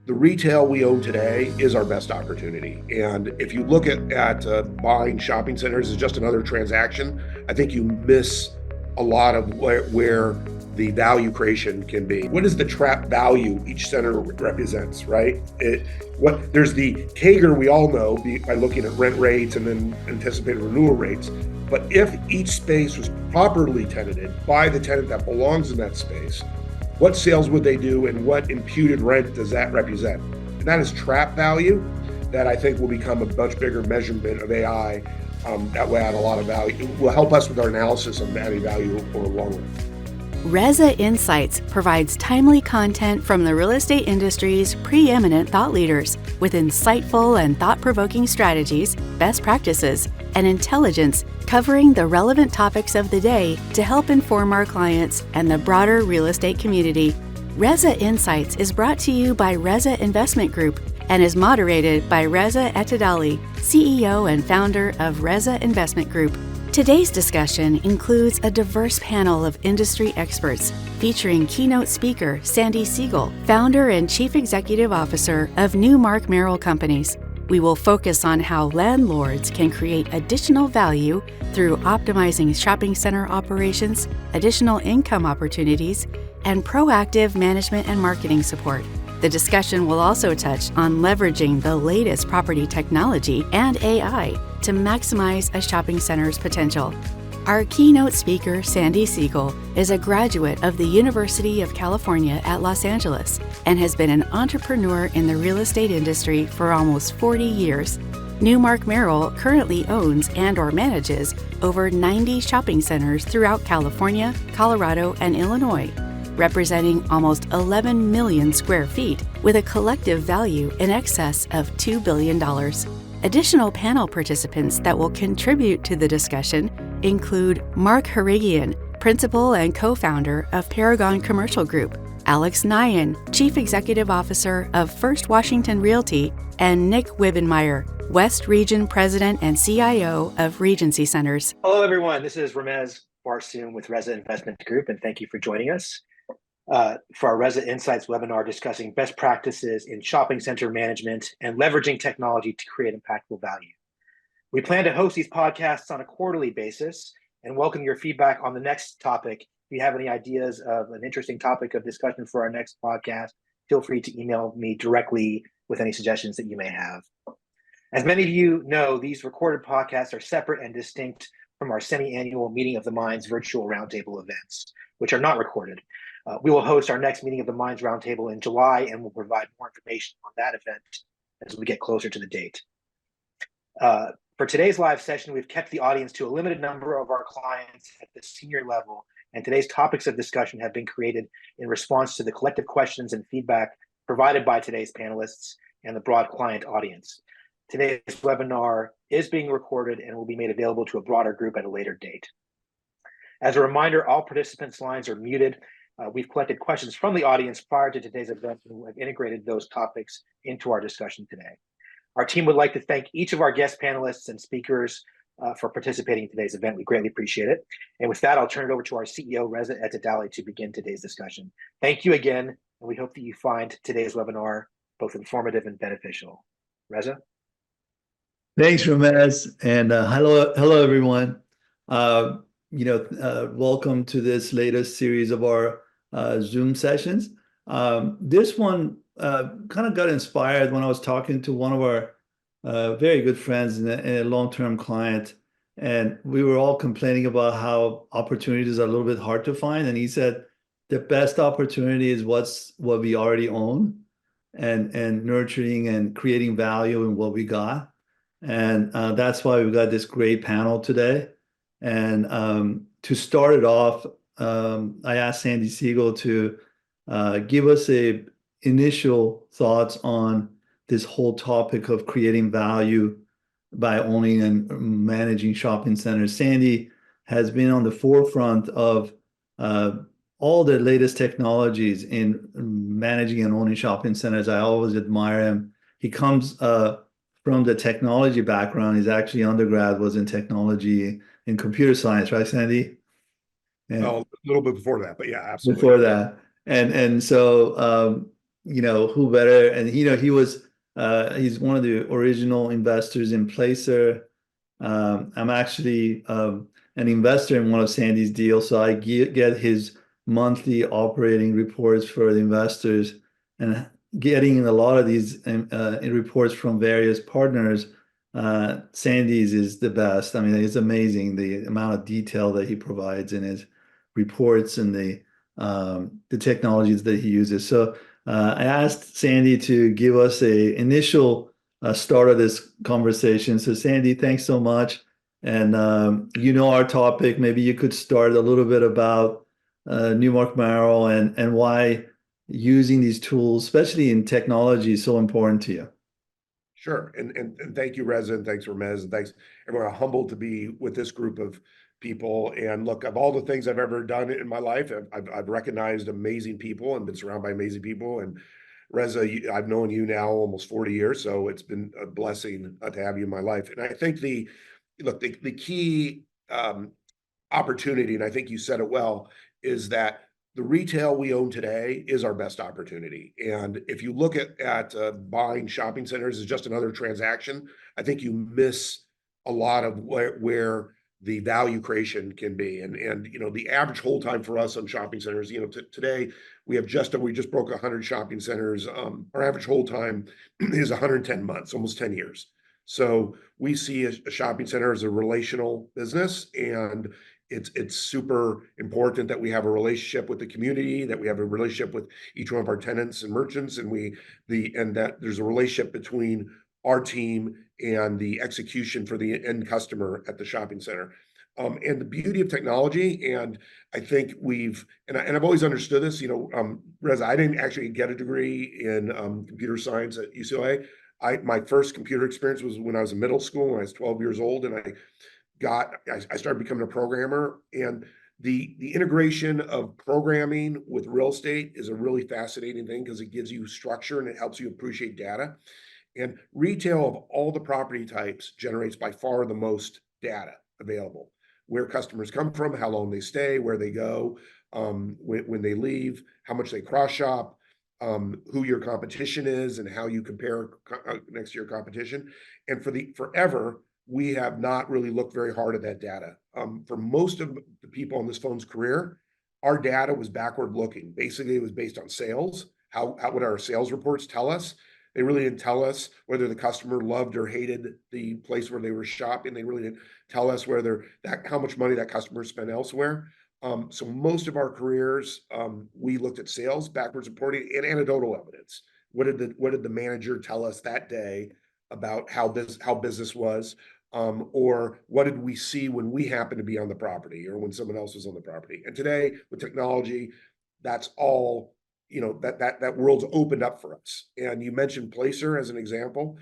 the retail we own today is our best opportunity. And if you look at buying shopping centers as just another transaction, I think you miss a lot of where the value creation can be. What is the trap value each center represents, right? There's the CAGR we all know by looking at rent rates and then anticipated renewal rates. But if each space was properly tenanted by the tenant that belongs in that space, what sales would they do and what imputed rent does that represent? And that is trap value that I think will become a much bigger measurement of AI that will add a lot of value. It will help us with our analysis of adding value for a long run. REZA Insights provides timely content from the real estate industry's preeminent thought leaders with insightful and thought-provoking strategies, best practices, and intelligence covering the relevant topics of the day to help inform our clients and the broader real estate community. REZA Insights is brought to you by REZA Investment Group and is moderated by Reza Ettadali, CEO and founder of REZA Investment Group. Today's discussion includes a diverse panel of industry experts featuring keynote speaker Sandy Sigal, founder and chief executive officer of NewMark Merrill Companies. We will focus on how landlords can create additional value through optimizing shopping center operations, additional income opportunities, and proactive management and marketing support. The discussion will also touch on leveraging the latest property technology and AI to maximize a shopping center's potential. Our keynote speaker, Sandy Sigal, is a graduate of the University of California at Los Angeles and has been an entrepreneur in the real estate industry for almost 40 years. NewMark Merrill currently owns and/or manages over 90 shopping centers throughout California, Colorado, and Illinois, representing almost 11 million square feet with a collective value in excess of $2 billion. Additional panel participants that will contribute to the discussion include Mark Harrigian, principal and co-founder of Paragon Commercial Group, Alex Nyhan, chief executive officer of First Washington Realty, and Nick Wibbenmeyer, West Region president and CIO of Regency Centers. Hello, everyone. This is Ramez Barsoum with REZA Investment Group, and thank you for joining us for our REZA Insights webinar discussing best practices in shopping center management and leveraging technology to create impactful value. We plan to host these podcasts on a quarterly basis and welcome your feedback on the next topic. If you have any ideas of an interesting topic of discussion for our next podcast, feel free to email me directly with any suggestions that you may have. As many of you know, these recorded podcasts are separate and distinct from our semi-annual Meeting of the Minds virtual roundtable events, which are not recorded. We will host our next Meeting of the Minds roundtable in July, and we'll provide more information on that event as we get closer to the date. For today's live session, we've kept the audience to a limited number of our clients at the senior level, and today's topics of discussion have been created in response to the collective questions and feedback provided by today's panelists and the broad client audience. Today's webinar is being recorded and will be made available to a broader group at a later date. As a reminder, all participants' lines are muted. We've collected questions from the audience prior to today's event and have integrated those topics into our discussion today. Our team would like to thank each of our guest panelists and speakers for participating in today's event. We greatly appreciate it. And with that, I'll turn it over to our CEO, Reza Ettadali, to begin today's discussion. Thank you again, and we hope that you find today's webinar both informative and beneficial. Reza? Thanks, Ramez, and hello, everyone. Welcome to this latest series of our Zoom sessions. This one kind of got inspired when I was talking to one of our very good friends and a long-term client, and we were all complaining about how opportunities are a little bit hard to find. And he said the best opportunity is what we already own, and nurturing and creating value in what we got. And that's why we've got this great panel today. And to start it off, I asked Sandy Sigal to give us initial thoughts on this whole topic of creating value by owning and managing shopping centers. Sandy has been on the forefront of all the latest technologies in managing and owning shopping centers. I always admire him. He comes from the technology background. His actually undergrad was in technology and computer science, right, Sandy? Well, a little bit before that, but yeah, absolutely. Before that. And so who better? And he's one of the original investors in Placer. I'm actually an investor in one of Sandy's deals, so I get his monthly operating reports for the investors, and getting a lot of these reports from various partners. Sandy's is the best. I mean, it's amazing the amount of detail that he provides in his reports and the technologies that he uses. So I asked Sandy to give us a initial start of this conversation. So Sandy, thanks so much. And our topic, maybe you could start a little bit about NewMark Merrill and why using these tools, especially in technology, is so important to you. Sure. And thank you, Reza, and thanks, Ramez, and thanks, everyone. I'm humbled to be with this group of people. And look, of all the things I've ever done in my life, I've recognized amazing people and been surrounded by amazing people. And Reza, I've known you now almost 40 years, so it's been a blessing to have you in my life. And I think the key opportunity, and I think you said it well, is that the retail we own today is our best opportunity. And if you look at buying shopping centers as just another transaction, I think you miss a lot of where the value creation can be. And the average hold time for us on shopping centers, today we just broke 100 shopping centers. Our average hold time is 110 months, almost 10 years. So we see a shopping center as a relational business, and it's super important that we have a relationship with the community, that we have a relationship with each one of our tenants and merchants, and that there's a relationship between our team and the execution for the end customer at the shopping center. And the beauty of technology, and I think I've always understood this, Reza, I didn't actually get a degree in computer science at UCLA. My first computer experience was when I was in middle school, when I was 12 years old, and I started becoming a programmer. And the integration of programming with real estate is a really fascinating thing because it gives you structure and it helps you appreciate data. And retail of all the property types generates by far the most data available. Where customers come from, how long they stay, where they go, when they leave, how much they cross shop, who your competition is, and how you compare next to your competition. And forever, we have not really looked very hard at that data. For most of the people on this phone's career, our data was backward looking. Basically, it was based on sales. How would our sales reports tell us? They really didn't tell us whether the customer loved or hated the place where they were shopping. They really didn't tell us how much money that customer spent elsewhere. So most of our careers, we looked at sales, backwards reporting, and anecdotal evidence. What did the manager tell us that day about how business was? Or what did we see when we happened to be on the property or when someone else was on the property? And today, with technology, that's all, that world's opened up for us. And you mentioned Placer as an example.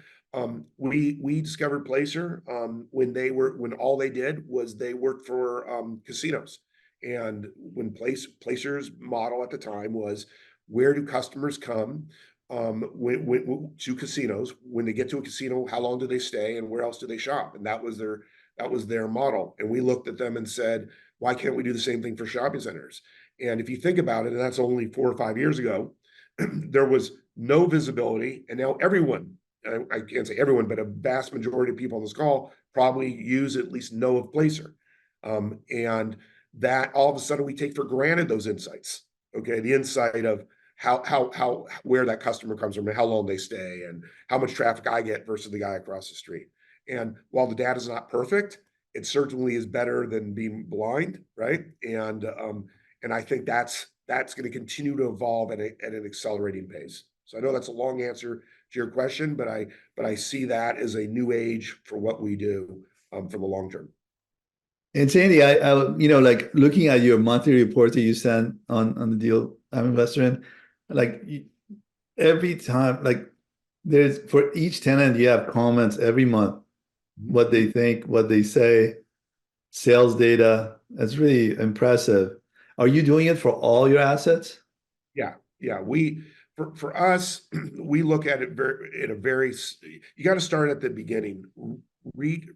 We discovered Placer when all they did was they worked for casinos. And when Placer's model at the time was, where do customers come to casinos? When they get to a casino, how long do they stay and where else do they shop? And that was their model. And we looked at them and said, why can't we do the same thing for shopping centers? And if you think about it, and that's only 4 or 5 years ago, there was no visibility. And now everyone, I can't say everyone, but a vast majority of people on this call probably at least know of Placer. And that all of a sudden we take for granted those insights. Okay, the insight of where that customer comes from and how long they stay and how much traffic I get versus the guy across the street. And while the data is not perfect, it certainly is better than being blind, right? And I think that's going to continue to evolve at an accelerating pace. So I know that's a long answer to your question, but I see that as a new age for what we do for the long term. And Sandy, I like looking at your monthly report that you send on the deal I'm investor in, like every time, like there's for each tenant you have comments every month, what they think, what they say, sales data. That's really impressive. Are you doing it for all your assets? Yeah. For us, we look at it you got to start at the beginning.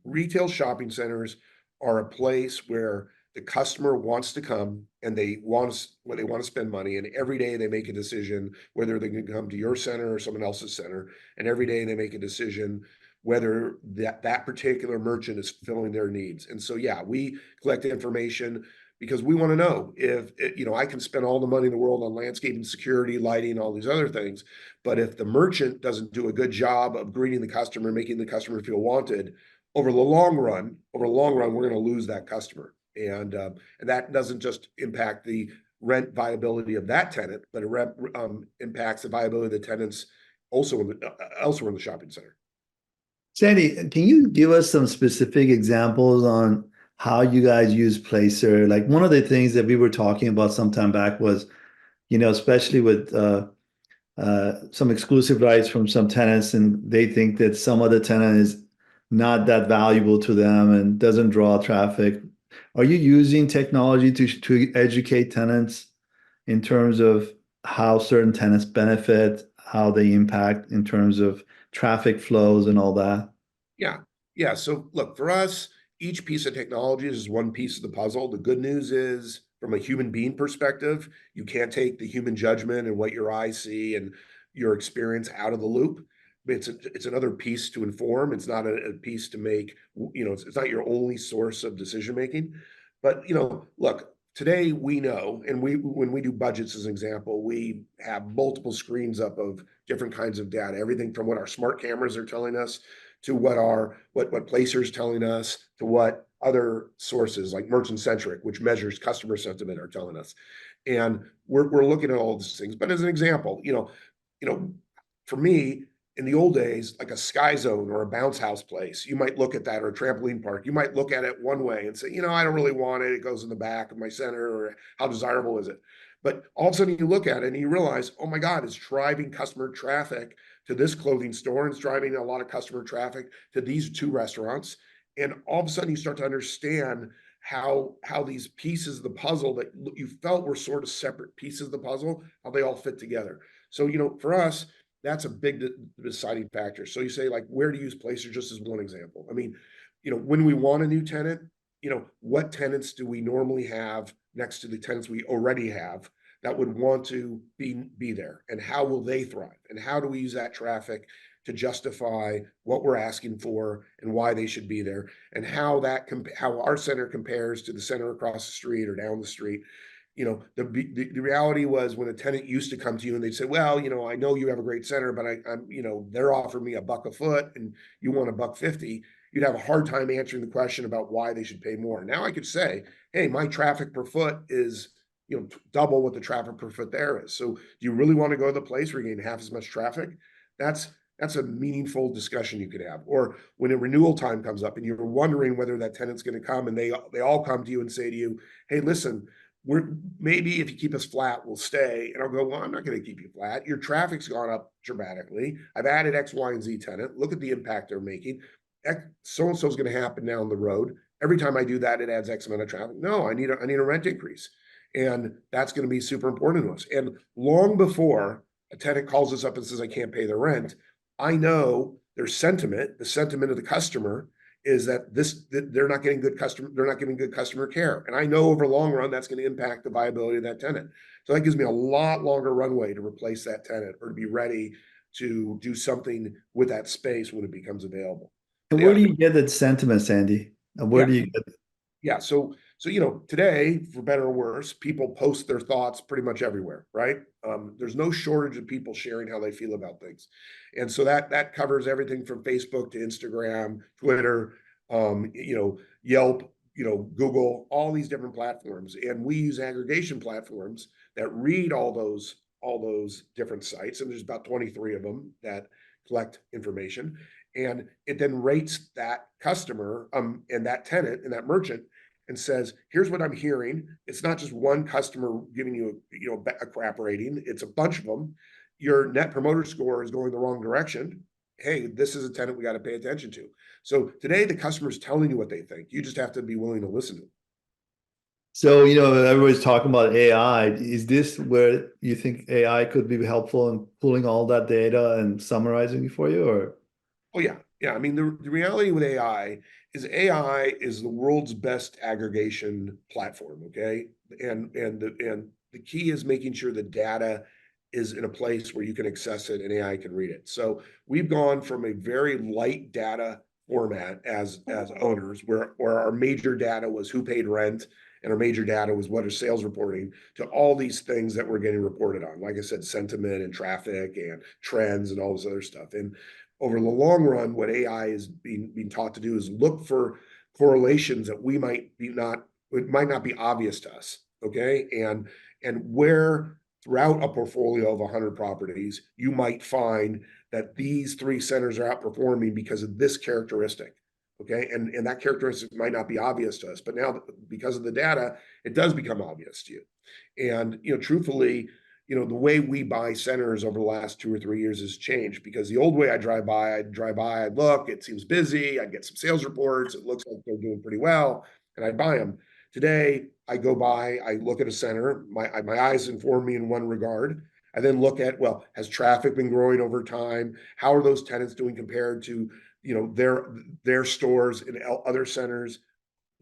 Retail shopping centers are a place where the customer wants to come and they want to spend money, and every day they make a decision whether they can come to your center or someone else's center, and every day they make a decision whether that particular merchant is fulfilling their needs. And so, yeah, we collect information because we want to know if I can spend all the money in the world on landscaping, security, lighting, all these other things, but if the merchant doesn't do a good job of greeting the customer, making the customer feel wanted, over the long run, we're going to lose that customer. And that doesn't just impact the rent viability of that tenant, but it impacts the viability of the tenants also elsewhere in the shopping center. Sandy, can you give us some specific examples on how you guys use Placer? Like one of the things that we were talking about some time back was, especially with some exclusive rights from some tenants, and they think that some other tenant is not that valuable to them and doesn't draw traffic. Are you using technology to educate tenants in terms of how certain tenants benefit, how they impact in terms of traffic flows and all that? Yeah. So look, for us, each piece of technology is one piece of the puzzle. The good news is, from a human being perspective, you can't take the human judgment and what your eyes see and your experience out of the loop. It's another piece to inform. It's not a piece to make, it's not your only source of decision making. But, look, today we know, and when we do budgets as an example, we have multiple screens up of different kinds of data, everything from what our smart cameras are telling us to what Placer's telling us, to what other sources like Merchant Centric, which measures customer sentiment, are telling us. And we're looking at all these things. But as an example, for me, in the old days, like a Sky Zone or a bounce house place, you might look at that, or a trampoline park. You might look at it one way and say, I don't really want it. It goes in the back of my center, or how desirable is it? But all of a sudden you look at it and you realize, oh my God, it's driving customer traffic to this clothing store, and it's driving a lot of customer traffic to these two restaurants. And all of a sudden you start to understand how these pieces of the puzzle that you felt were sort of separate pieces of the puzzle, how they all fit together. So, for us, that's a big deciding factor. So you say, like, where to use Placer, just as one example. I mean, when we want a new tenant, what tenants do we normally have next to the tenants we already have that would want to be there, and how will they thrive, and how do we use that traffic to justify what we're asking for and why they should be there, and how our center compares to the center across the street or down the street. The reality was, when a tenant used to come to you and they'd say, well, I know you have a great center, but they're offering me $1 a foot and you want $1.50. You'd have a hard time answering the question about why they should pay more. Now I could say, hey, my traffic per foot is, double what the traffic per foot there is. So do you really want to go to the place where you gain half as much traffic? That's a meaningful discussion you could have. Or when a renewal time comes up and you're wondering whether that tenant's going to come, and they all come to you and say to you, hey, listen, maybe if you keep us flat, we'll stay. And I'll go, well, I'm not going to keep you flat. Your traffic's gone up dramatically. I've added X, Y, and Z tenant. Look at the impact they're making. So-and-so is going to happen down the road. Every time I do that, it adds X amount of traffic. No, I need a rent increase. And that's going to be super important to us. And long before a tenant calls us up and says, I can't pay their rent, I know their sentiment, the sentiment of the customer, is that they're not getting good customer care. And I know over the long run, that's going to impact the viability of that tenant. So that gives me a lot longer runway to replace that tenant, or to be ready to do something with that space when it becomes available. And where do you get that sentiment, Sandy? Where do you get it? Yeah. So today, for better or worse, people post their thoughts pretty much everywhere, right? There's no shortage of people sharing how they feel about things. And so that covers everything from Facebook to Instagram, Twitter, Yelp, Google, all these different platforms. And we use aggregation platforms that read all those different sites. And there's about 23 of them that collect information. And it then rates that customer and that tenant and that merchant, and says, here's what I'm hearing. It's not just one customer giving you a crap rating. It's a bunch of them. Your net promoter score is going the wrong direction. Hey, this is a tenant we got to pay attention to. So today the customer's telling you what they think. You just have to be willing to listen to them. So, everybody's talking about AI. Is this where you think AI could be helpful in pulling all that data and summarizing it for you, or? Oh yeah. Yeah, I mean, the reality with AI is the world's best aggregation platform, okay? And the key is making sure the data is in a place where you can access it and AI can read it. So we've gone from a very light data format as owners, where our major data was who paid rent, and our major data was what are sales reporting, to all these things that we're getting reported on. Like I said, sentiment and traffic and trends and all this other stuff. And over the long run, what AI is being taught to do is look for correlations that we might be not, it might not be obvious to us. Okay. And where throughout a portfolio of 100 properties, you might find that these three centers are outperforming because of this characteristic. Okay. And that characteristic might not be obvious to us, but now because of the data, it does become obvious to you. And, truthfully, the way we buy centers over the last 2 or 3 years has changed, because the old way I'd look, it seems busy, I'd get some sales reports, it looks like they're doing pretty well, and I'd buy them. Today, I go by, I look at a center, my eyes inform me in one regard. I then look at, well, has traffic been growing over time? How are those tenants doing compared to, their stores in other centers,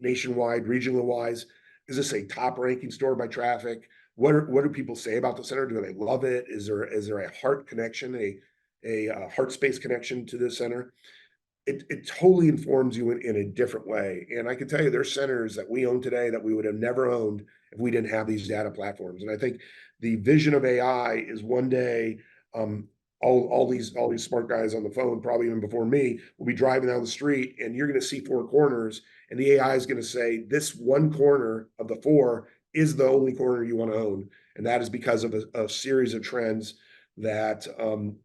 nationwide, regionally wise? Is this a top ranking store by traffic? What do people say about the center? Do they love it? Is there a heart connection, a heart space connection to the center? It totally informs you in a different way. And I can tell you, there's centers that we own today that we would have never owned if we didn't have these data platforms. And I think the vision of AI is one day, um, all these smart guys on the phone, probably even before me, will be driving down the street, and you're going to see four corners, and the AI is going to say this one corner of the four is the only corner you want to own, and that is because of a series of trends that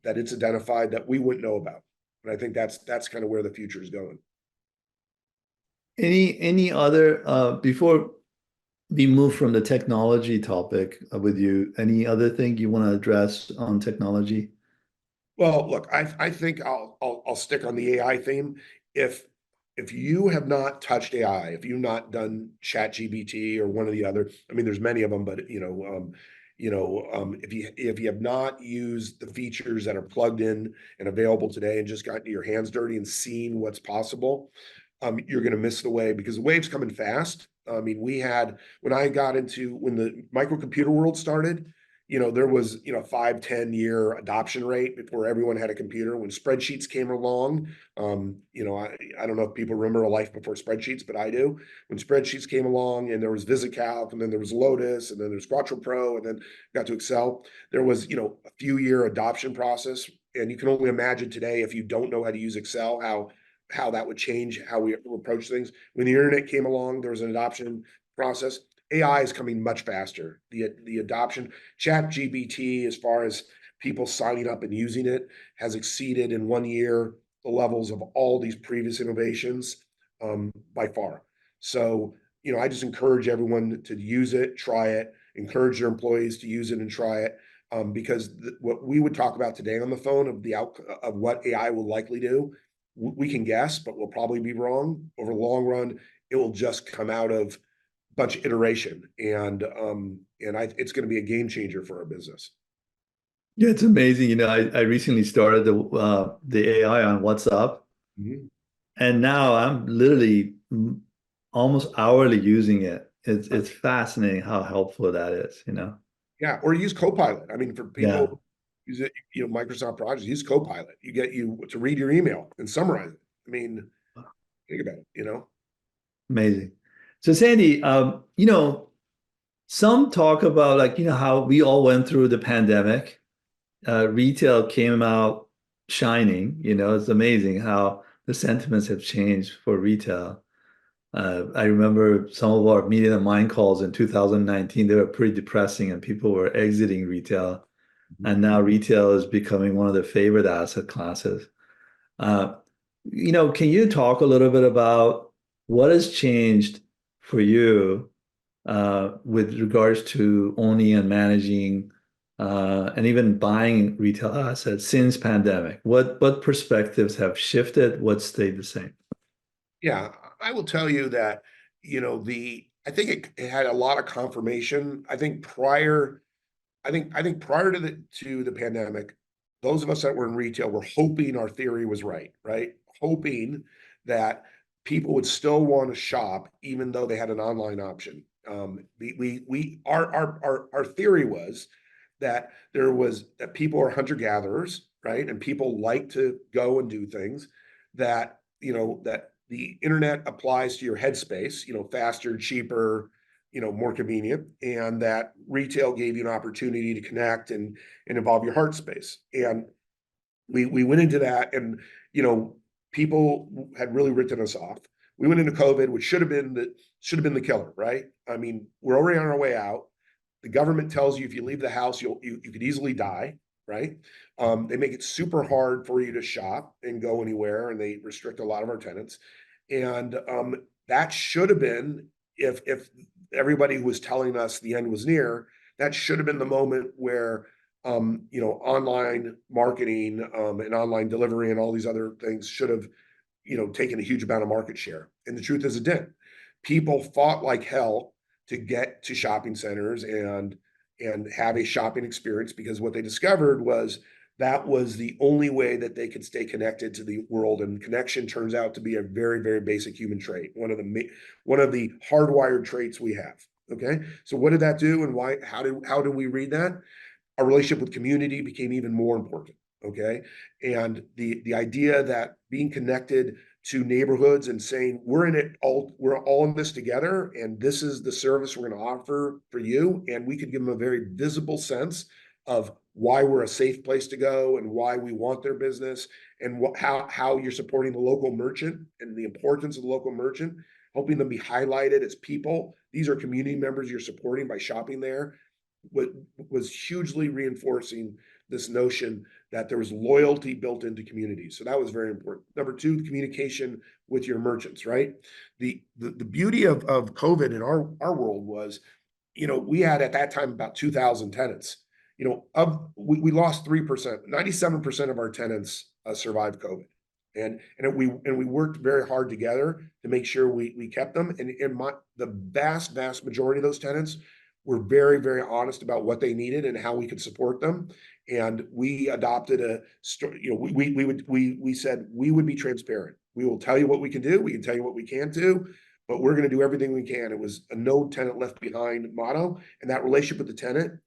it's identified that we wouldn't know about. And I think that's kind of where the future is going. Any other before we move from the technology topic with you, any other thing you want to address on technology? Well, look, I think I'll stick on the AI theme. If you have not touched AI, if you've not done ChatGPT or one of the other, I mean, there's many of them, but if you have not used the features that are plugged in and available today, and just gotten your hands dirty and seen what's possible, you're going to miss the wave, because the wave's coming fast. I mean, when the microcomputer world started, there was, 5-10 year adoption rate before everyone had a computer. When spreadsheets came along, I don't know if people remember a life before spreadsheets, but I do. When spreadsheets came along, and there was VisiCalc, and then there was Lotus, and then there's Quattro Pro, and then got to Excel, there was, a few year adoption process. And you can only imagine today, if you don't know how to use Excel, how that would change how we approach things. When the internet came along, there was an adoption process. AI is coming much faster. The adoption, ChatGPT, as far as people signing up and using it, has exceeded in 1 year the levels of all these previous innovations, by far. So, I just encourage everyone to use it, try it, encourage their employees to use it and try it, because what we would talk about today on the phone of what AI will likely do, we can guess, but we'll probably be wrong. Over the long run, it will just come out of bunch of iteration, it's going to be a game changer for our business. Yeah, it's amazing. I recently started the AI on WhatsApp, Mhm. and now I'm literally almost hourly using it. It's fascinating how helpful that is. Yeah, or use Copilot. I mean, for Yeah, people use it, Microsoft projects, use Copilot. You get you to read your email and summarize it. I mean, think about it. amazing. So Sandy, some talk about, like, how we all went through the pandemic. Retail came out shining. It's amazing how the sentiments have changed for retail. I remember some of our media and mind calls in 2019, they were pretty depressing, and people were exiting retail. And now retail is becoming one of their favorite asset classes. Uh, can you talk a little bit about what has changed for you with regards to owning and managing and even buying retail assets since pandemic? What perspectives have shifted? What stayed the same? Yeah, I will tell you that, I think it had a lot of confirmation. I think prior to the pandemic, those of us that were in retail were hoping our theory was right, right? Hoping that people would still want to shop even though they had an online option. Our theory was that that people are hunter gatherers, right? And people like to go and do things that, that the internet applies to your headspace, faster, cheaper, more convenient, and that retail gave you an opportunity to connect and involve your heart space. And we went into that, and people had really written us off. We went into COVID, which should have been the killer, right? I mean, we're already on our way out. The government tells you if you leave the house, you could easily die, right? They make it super hard for you to shop and go anywhere, and they restrict a lot of our tenants. And that should have been, if everybody who was telling us the end was near, that should have been the moment where online marketing and online delivery and all these other things should have, taken a huge amount of market share. And the truth is, it didn't. People fought like hell to get to shopping centers and have a shopping experience, because what they discovered was that was the only way that they could stay connected to the world. And connection turns out to be a very, very basic human trait, one of the hardwired traits we have. Okay, so what did that do, and why? How do we read that? Our relationship with community became even more important. Okay, and the idea that being connected to neighborhoods and saying we're all in this together, and this is the service we're going to offer for you, and we could give them a very visible sense of why we're a safe place to go and why we want their business, and how you're supporting the local merchant and the importance of the local merchant, helping them be highlighted as people. These are community members you're supporting by shopping there. Was hugely reinforcing this notion that there was loyalty built into communities. So that was very important. Number two, the communication with your merchants, right? The beauty of COVID in our world was, we had at that time about 2,000 tenants. We lost 3%. 97% of our tenants survived COVID. And we worked very hard together to make sure we kept them. And the vast majority of those tenants were very, very honest about what they needed and how we could support them. And we adopted we said we would be transparent. We will tell you what we can do. We can tell you what we can't do, but we're going to do everything we can. It was a no tenant left behind motto. And that relationship with the tenant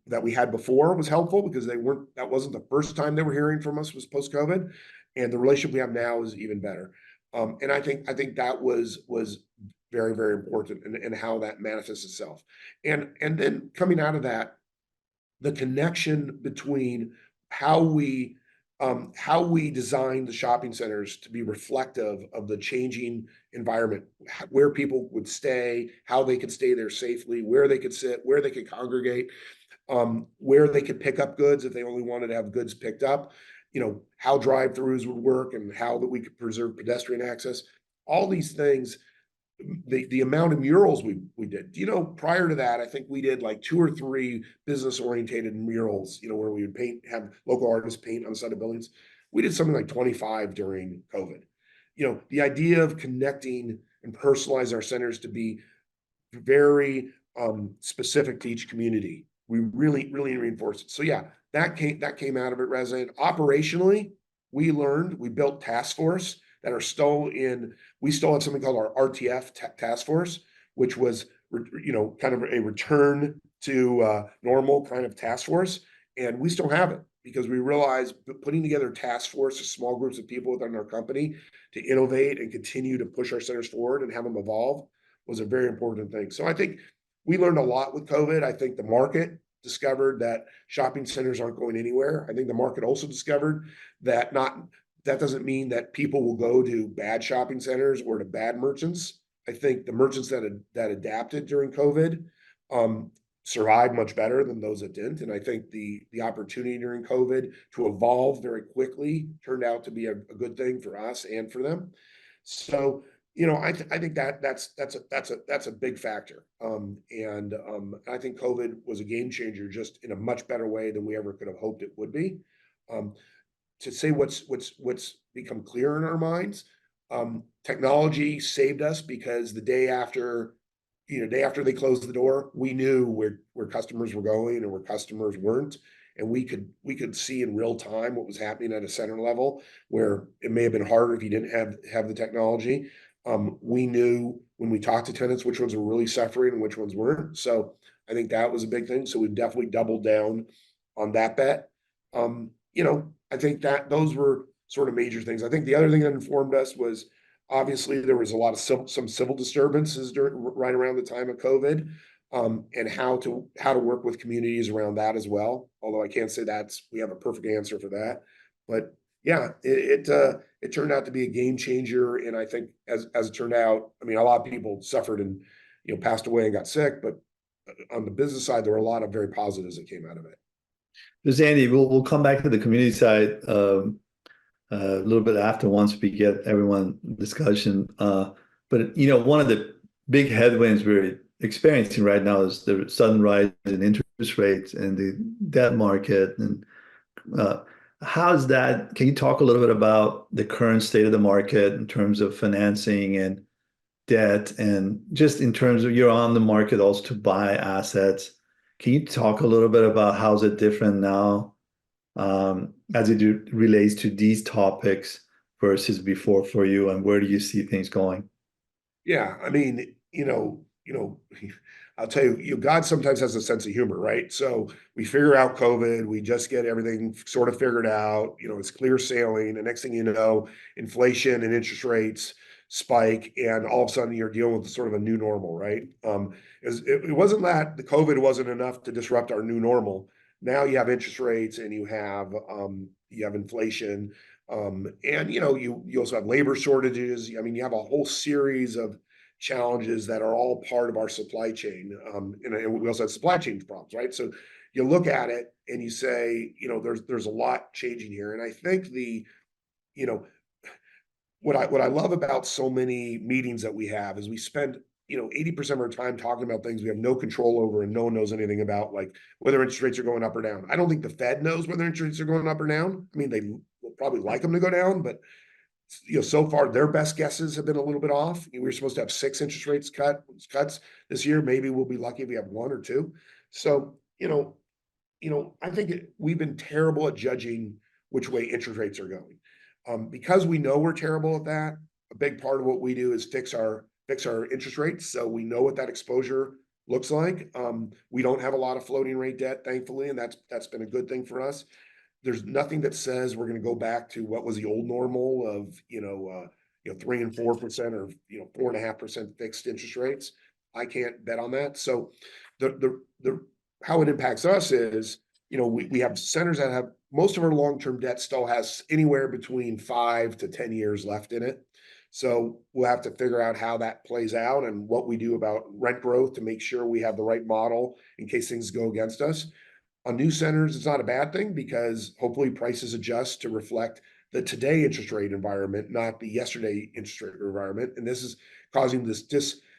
that we had before was helpful, because that wasn't the first time they were hearing from us was post-COVID. And the relationship we have now is even better. And I think that was very, very important in how that manifests itself. And then coming out of that, the connection between how we design the shopping centers to be reflective of the changing environment, where people would stay, how they could stay there safely, where they could sit, where they could congregate, where they could pick up goods if they only wanted to have goods picked up, how drive-throughs would work, and how that we could preserve pedestrian access. Have these things. The amount of murals we did, prior to that, I think we did like 2 or 3 business oriented murals, where we would have local artists paint on the side of buildings. We did something like 25 during COVID. The idea of connecting and personalize our centers to be very specific to each community, we really, really reinforced it. So yeah, that came out of it, REZA. And operationally, we built task force that are still we still have something called our RTF task force, which was, kind of a return to normal kind of task force. And we still have it, because we realized putting together task force of small groups of people within our company to innovate and continue to push our centers forward and have them evolve was a very important thing. So I think we learned a lot with COVID. I think the market discovered that shopping centers aren't going anywhere. I think the market also discovered that that doesn't mean that people will go to bad shopping centers or to bad merchants. I think the merchants that adapted during COVID survived much better than those that didn't. And I think the opportunity during COVID to evolve very quickly turned out to be a good thing for us and for them. So, I think that's a big factor. And I think COVID was a game changer, just in a much better way than we ever could have hoped it would be. To say what's become clear in our minds, technology saved us, because the day after they closed the door, we knew where customers were going and where customers weren't. and we could see in real time what was happening at a center level, where it may have been harder if you didn't have the technology. We knew when we talked to tenants which ones were really suffering and which ones weren't. So I think that was a big thing. So we definitely doubled down on that bet. I think that those were sort of major things. I think the other thing that informed us was obviously there was a lot of some civil disturbances right around the time of COVID, and how to work with communities around that as well. Although I can't say we have a perfect answer for that, but yeah, it turned out to be a game changer. And I think as it turned out, I mean, a lot of people suffered and passed away and got sick, but on the business side, there were a lot of very positives that came out of it. So Sandy, we'll come back to the community side a little bit after, once we get everyone discussion. But one of the big headwinds we're experiencing right now is the sudden rise in interest rates and the debt market. And how's that? Can you talk a little bit about the current state of the market in terms of financing and debt, and just in terms of you're on the market also to buy assets? Can you talk a little bit about how's it different now as it relates to these topics versus before for you, and where do you see things going? Yeah, I mean, I'll tell you, God sometimes has a sense of humor, right? So we figure out COVID, we just get everything sort of figured out, it's clear sailing. The next thing you know, inflation and interest rates spike, and all of a sudden you're dealing with sort of a new normal, right? It wasn't that the COVID wasn't enough to disrupt our new normal. Now you have interest rates and you have inflation, and you also have labor shortages. I mean, you have a whole series of challenges that are all part of our supply chain, and we also have supply chain problems, right? So you look at it and you say, there's a lot changing here, and I think what I love about so many meetings that we have is we spend 80% of our time talking about things we have no control over and no one knows anything about, like whether interest rates are going up or down. I don't think the Fed knows whether interest rates are going up or down. I mean, they will probably like them to go down, but so far their best guesses have been a little bit off. We were supposed to have 6 interest rates cuts this year. Maybe we'll be lucky if we have 1 or 2. So, I think we've been terrible at judging which way interest rates are going. Because we know we're terrible at that, a big part of what we do is fix our interest rates, so we know what that exposure looks like. We don't have a lot of floating rate debt, thankfully, and that's been a good thing for us. There's nothing that says we're going to go back to what was the old normal of 3 and 4% or 4.5% fixed interest rates. I can't bet on that. So the how it impacts us is we have centers that have most of our long-term debt still has anywhere between 5 to 10 years left in it. So we'll have to figure out how that plays out and what we do about rent growth to make sure we have the right model in case things go against us. On new centers, it's not a bad thing because hopefully prices adjust to reflect the today interest rate environment, not the yesterday interest rate environment. And this is causing this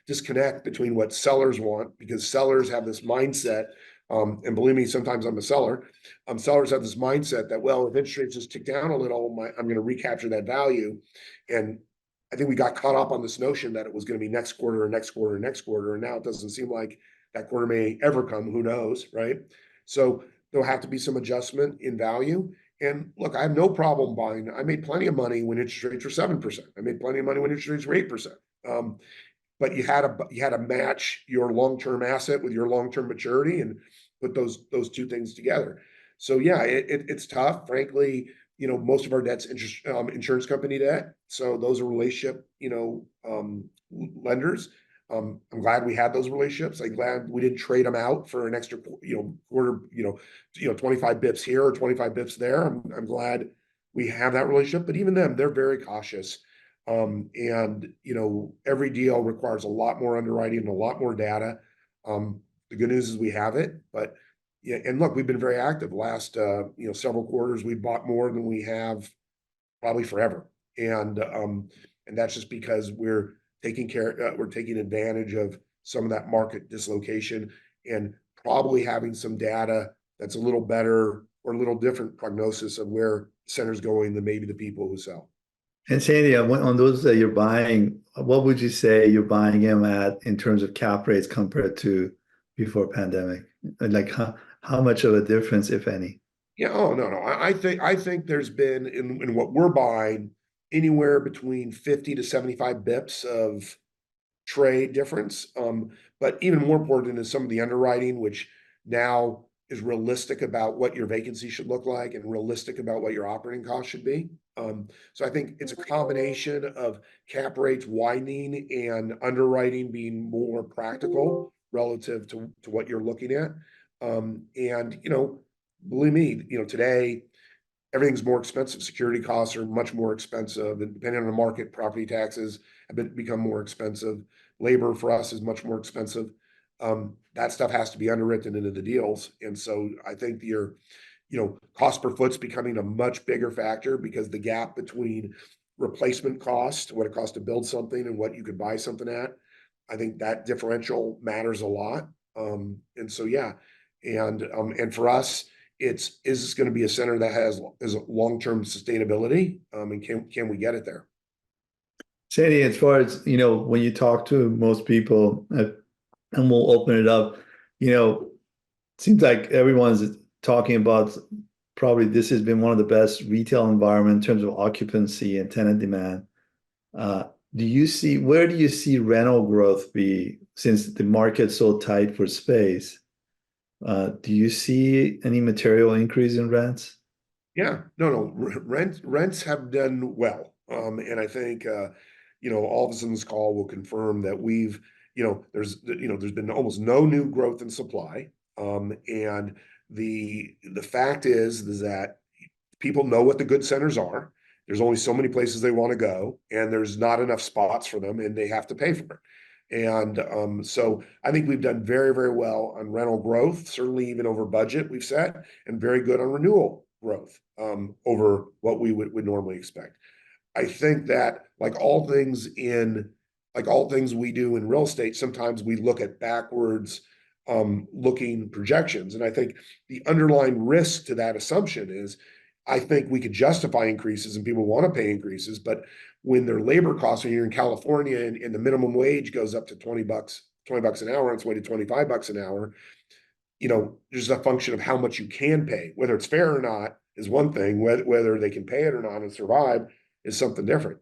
disconnect between what sellers want, because sellers have this mindset. And believe me, sometimes I'm a seller. Sellers have this mindset that, well, if interest rates just tick down a little, I'm going to recapture that value. And I think we got caught up on this notion that it was going to be next quarter or next quarter or next quarter. And now it doesn't seem like that quarter may ever come. Who knows, right? So there'll have to be some adjustment in value. And look, I have no problem buying. I made plenty of money when interest rates were 7%. I made plenty of money when interest rates were 8%. But you had to match your long-term asset with your long-term maturity and put those two things together. So yeah, it's tough. Frankly, most of our debt's insurance company debt. So those are relationship, lenders. I'm glad we had those relationships. I'm glad we didn't trade them out for an extra, quarter, 25 bips here or 25 bips there. I'm glad we have that relationship. But even them, they're very cautious. And every deal requires a lot more underwriting and a lot more data. The good news is we have it, but yeah, and look, we've been very active. Last several quarters, we bought more than we have probably forever, and that's just because we're taking advantage of some of that market dislocation and probably having some data that's a little better or a little different prognosis of where center's going than maybe the people who sell. And Sandy, on those that you're buying, what would you say you're buying them at in terms of cap rates compared to before pandemic? And like how much of a difference, if any? Yeah, oh, no, no. I think there's been in what we're buying anywhere between 50 to 75 bips of trade difference. But even more important is some of the underwriting, which now is realistic about what your vacancy should look like and realistic about what your operating costs should be. So I think it's a combination of cap rates widening and underwriting being more practical relative to what you're looking at. And believe me, today everything's more expensive. Security costs are much more expensive, and depending on the market, property taxes become more expensive. Labor for us is much more expensive. That stuff has to be underwritten into the deals, and so I think cost per foot's becoming a much bigger factor because the gap between replacement cost, what it costs to build something, and what you could buy something at, I think that differential matters a lot. And so yeah, and for us, is this going to be a center that has is long-term sustainability? And can we get it there? Sandy, as far as, when you talk to most people, and we'll open it up, seems like everyone's talking about probably this has been one of the best retail environment in terms of occupancy and tenant demand. Where do you see rental growth be since the market's so tight for space? Do you see any material increase in rents? Yeah, no. Rents have done well. And I think all of us in this call will confirm that there's been almost no new growth in supply. And the fact is that people know what the good centers are. There's only so many places they want to go, and there's not enough spots for them, and they have to pay for it. And so I think we've done very, very well on rental growth, certainly even over budget we've set, and very good on renewal growth over what we would normally expect. I think that like all things we do in real estate, sometimes we look at backwards looking projections. And I think the underlying risk to that assumption is I think we could justify increases and people want to pay increases, but when their labor costs, when you're in California and the minimum wage goes up to $20 an hour, and it's way to $25 an hour, there's a function of how much you can pay. Whether it's fair or not is one thing, whether they can pay it or not and survive is something different.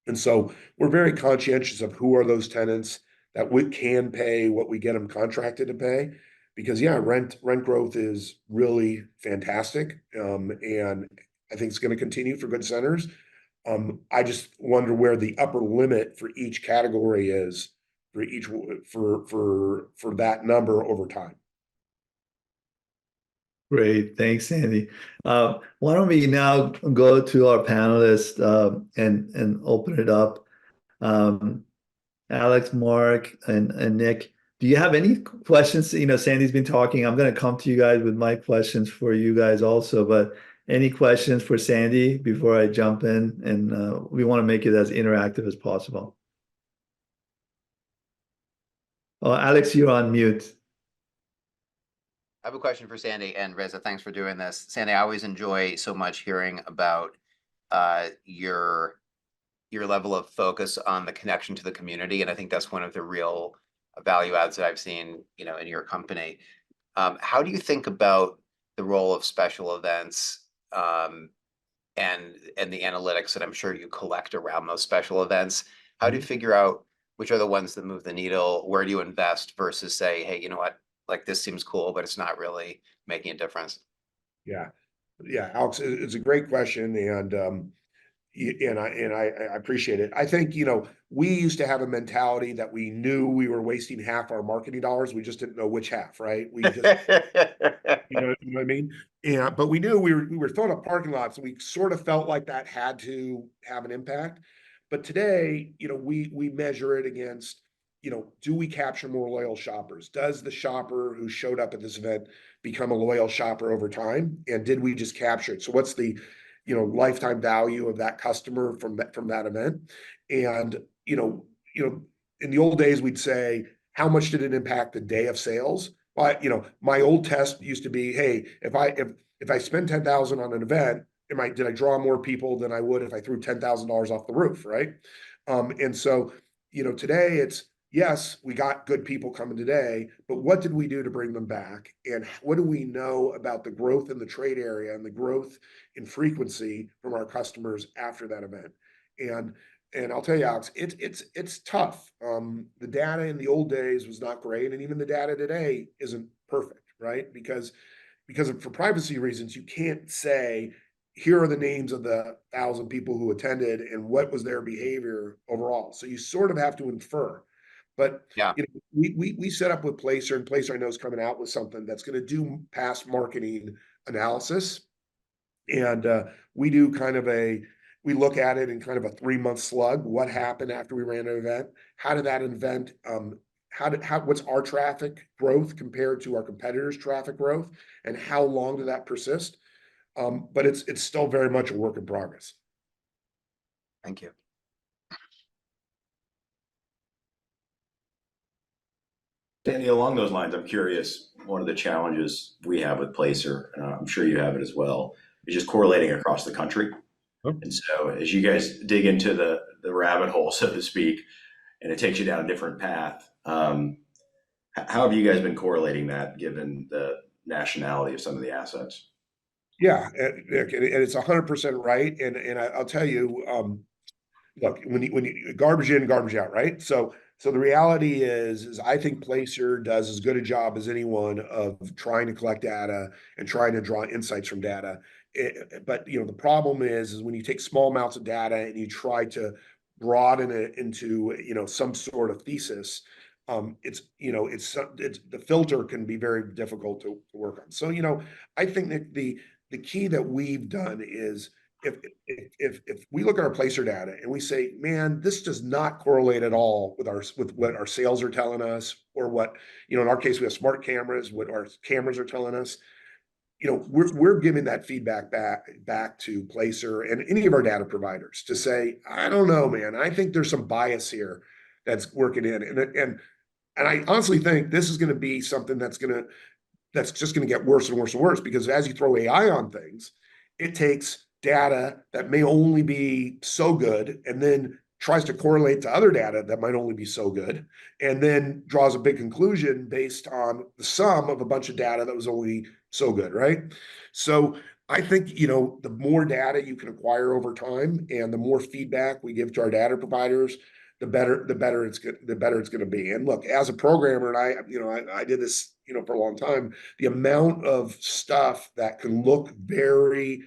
And so we're very conscientious of who are those tenants that we can pay what we get them contracted to pay. Because yeah, rent growth is really fantastic. And I think it's going to continue for good centers. I just wonder where the upper limit for each category is for that number over time. Great. Thanks, Sandy. Why don't we now go to our panelists and open it up? Alex, Mark, and Nick, do you have any questions? Sandy's been talking. I'm going to come to you guys with my questions for you guys also, but any questions for Sandy before I jump in? And we want to make it as interactive as possible. Oh, Alex, you're on mute. I have a question for Sandy and Reza. Thanks for doing this. Sandy, I always enjoy so much hearing about your level of focus on the connection to the community. And I think that's one of the real value adds that I've seen, in your company. How do you think about the role of special events and the analytics that I'm sure you collect around those special events? How do you figure out which are the ones that move the needle? Where do you invest versus say, hey, you know what? Like this seems cool, but it's not really making a difference. Yeah, Alex, it's a great question, and I appreciate it. I think we used to have a mentality that we knew we were wasting half our marketing dollars. We just didn't know which half, right? We just, you know what I mean? Yeah, but we knew we were throwing up parking lots, and we sort of felt like that had to have an impact. But today, we measure it against do we capture more loyal shoppers? Does the shopper who showed up at this event become a loyal shopper over time? And did we just capture it? So what's the, lifetime value of that customer from that event? And, in the old days, we'd say, how much did it impact the day of sales? Well, my old test used to be, hey, if I spend 10,000 on an event, did I draw more people than I would if I threw $10,000 off the roof, right? And so, today it's, yes, we got good people coming today, but what did we do to bring them back? And what do we know about the growth in the trade area and the growth in frequency from our customers after that event? And I'll tell you, Alex, it's tough. The data in the old days was not great, and even the data today isn't perfect, right? Because for privacy reasons, you can't say here are the names of the 1,000 people who attended and what was their behavior overall. So you sort of have to infer. But Yeah. you know, we set up with Placer, and Placer I know is coming out with something that's going to do past marketing analysis, and we do kind of we look at it in kind of a 3-month slug. What happened after we ran an event? How did that event? What's our traffic growth compared to our competitors' traffic growth, and how long did that persist? But it's still very much a work in progress. Thank you. Sandy, along those lines, I'm curious, one of the challenges we have with Placer, I'm sure you have it as well, is just correlating across the country. Oh. And so as you guys dig into the rabbit hole, so to speak, and it takes you down a different path, how have you guys been correlating that given the nationality of some of the assets? Yeah, and it's 100% right. And I'll tell you, look, when you garbage in, garbage out, right? So the reality is I think Placer does as good a job as anyone of trying to collect data and trying to draw insights from data. But the problem is when you take small amounts of data and you try to broaden it into some sort of thesis, it's the filter can be very difficult to work on. So I think that the key that we've done is if we look at our Placer data and we say, man, this does not correlate at all with what our sales are telling us, or what in our case we have smart cameras, what our cameras are telling us. We're giving that feedback back to Placer and any of our data providers to say, I don't know, man, I think there's some bias here that's working in, and I honestly think this is going to be something that's just going to get worse and worse and worse, because as you throw AI on things, it takes data that may only be so good and then tries to correlate to other data that might only be so good, and then draws a big conclusion based on the sum of a bunch of data that was only so good, right? So I think the more data you can acquire over time and the more feedback we give to our data providers, the better it's going to be. And look, as a programmer, and I did this for a long time, the amount of stuff that can look very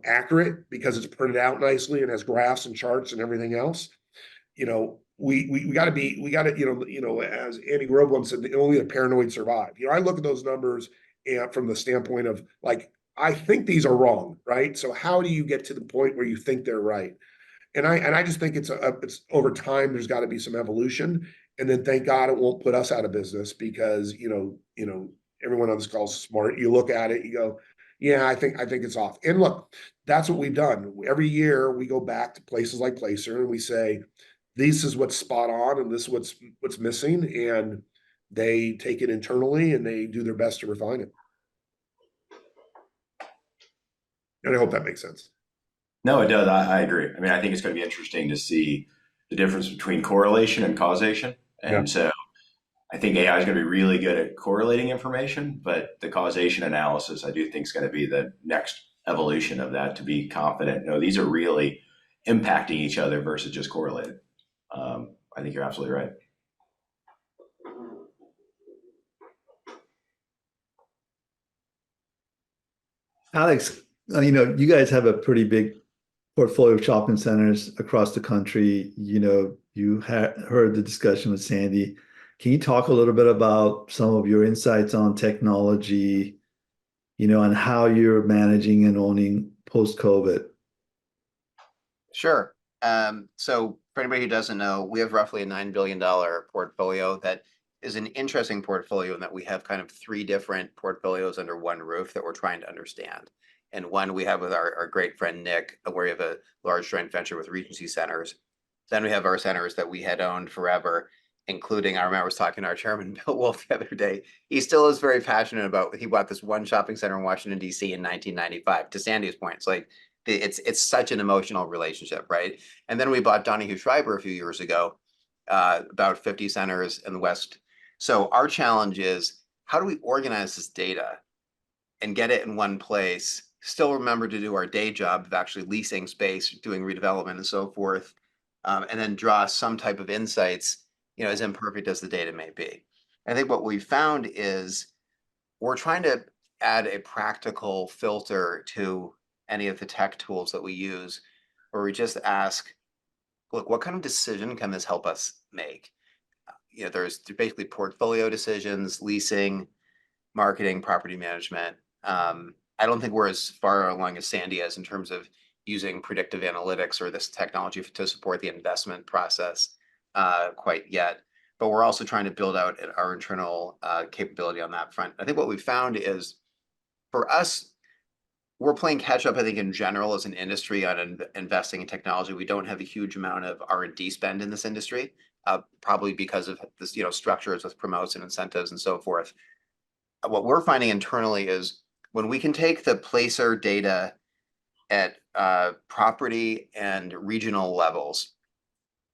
accurate because it's printed out nicely and has graphs and charts and everything else. We got to as Andy Grove once said, only the paranoid survive. I look at those numbers and from the standpoint of like, I think these are wrong, right? So how do you get to the point where you think they're right? And I just think it's over time, there's got to be some evolution. And then thank God it won't put us out of business, because everyone on this call is smart. You look at it, you go, yeah, I think it's off. And look, that's what we've done. Every year we go back to places like Placer and we say, this is what's spot on and this is what's missing. And they take it internally and they do their best to refine it. And I hope that makes sense. No, it does. I agree. I mean, I think it's going to be interesting to see the difference between correlation and causation. And so I think AI is going to be really good at correlating information, but the causation analysis, I do think, is going to be the next evolution of that, to be confident. No, these are really impacting each other versus just correlated. I think you're absolutely right. Alex, you guys have a pretty big portfolio of shopping centers across the country. You heard the discussion with Sandy. Can you talk a little bit about some of your insights on technology, and how you're managing and owning post-COVID? Sure. So for anybody who doesn't know, we have roughly a $9 billion portfolio that is an interesting portfolio in that we have kind of 3 different portfolios under one roof that we're trying to understand. And one we have with our great friend Nick, where we have a large joint venture with Regency centers. Then we have our centers that we had owned forever, including, I remember I was talking to our chairman, Bill Wolf, the other day. He still is very passionate about, he bought this one shopping center in Washington, D.C. in 1995. To Sandy's point, it's like, it's such an emotional relationship, right? And then we bought Donahue Schreiber a few years ago, about 50 centers in the West. So our challenge is, how do we organize this data and get it in one place, still remember to do our day job of actually leasing space, doing redevelopment and so forth, and then draw some type of insights, as imperfect as the data may be. I think what we found is we're trying to add a practical filter to any of the tech tools that we use, where we just ask, look, what kind of decision can this help us make? There's basically portfolio decisions, leasing, marketing, property management. I don't think we're as far along as Sandy is in terms of using predictive analytics or this technology to support the investment process quite yet. But we're also trying to build out our internal capability on that front. I think what we found is, for us, we're playing catch up, I think, in general as an industry on investing in technology. We don't have a huge amount of R&D spend in this industry, probably because of this, structures with promotes and incentives and so forth. What we're finding internally is, when we can take the placer data at property and regional levels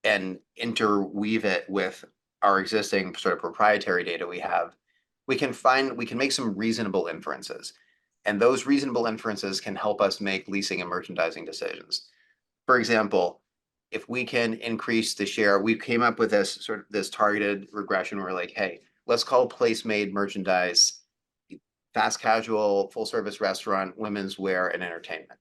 and interweave it with our existing sort of proprietary data we can make some reasonable inferences. And those reasonable inferences can help us make leasing and merchandising decisions. For example, if we can increase the share, we came up with this targeted regression where we're like, hey, let's call place-made merchandise fast casual, full service restaurant, women's wear, and entertainment.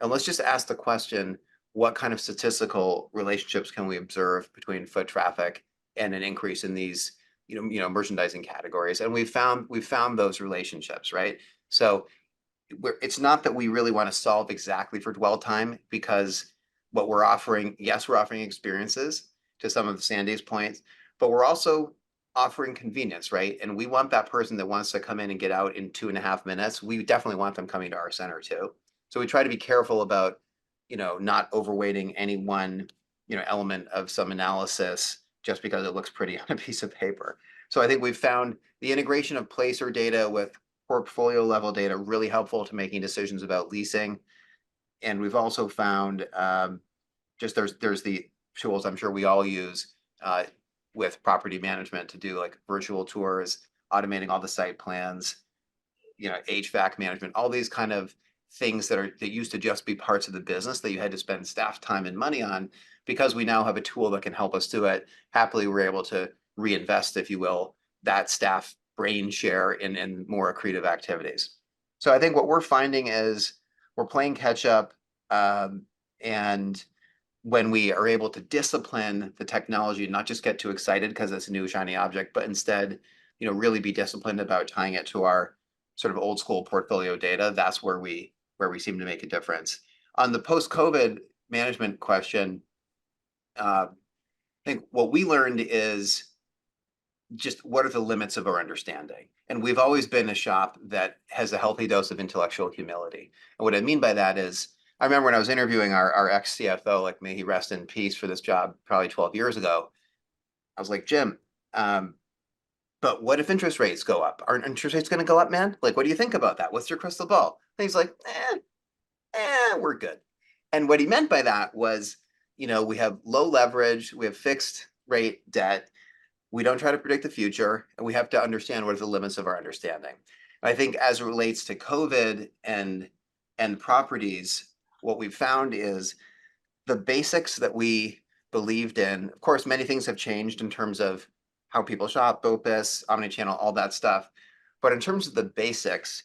And let's just ask the question, what kind of statistical relationships can we observe between foot traffic and an increase in these, merchandising categories? And we've found those relationships, right? So it's not that we really want to solve exactly for dwell time, because what we're offering, yes, we're offering experiences to some of Sandy's points, but we're also offering convenience, right? And we want that person that wants to come in and get out in 2.5 minutes. We definitely want them coming to our center too. So we try to be careful about, not overweighting any one, element of some analysis just because it looks pretty on a piece of paper. So I think we've found the integration of placer data with portfolio level data really helpful to making decisions about leasing. And we've also found there's the tools I'm sure we all use with property management to do like virtual tours, automating all the site plans, HVAC management, all these kind of things that used to just be parts of the business that you had to spend staff time and money on. Because we now have a tool that can help us do it, happily we're able to reinvest, if you will, that staff brain share in more accretive activities. So I think what we're finding is we're playing catch up, and when we are able to discipline the technology, not just get too excited because it's a new shiny object, but instead, really be disciplined about tying it to our sort of old school portfolio data, that's where we seem to make a difference. On the post-COVID management question, I think what we learned is just what are the limits of our understanding. And we've always been a shop that has a healthy dose of intellectual humility. And what I mean by that is, I remember when I was interviewing our ex-CFO, like may he rest in peace, for this job probably 12 years ago, I was like, Jim, but what if interest rates go up? Aren't interest rates going to go up, man? Like, what do you think about that? What's your crystal ball? And he's like, we're good. And what he meant by that was, we have low leverage, we have fixed rate debt, we don't try to predict the future, and we have to understand what are the limits of our understanding. And I think as it relates to COVID and properties, what we've found is the basics that we believed in. Of course, many things have changed in terms of how people shop, BOPIS, omnichannel, all that stuff. But in terms of the basics,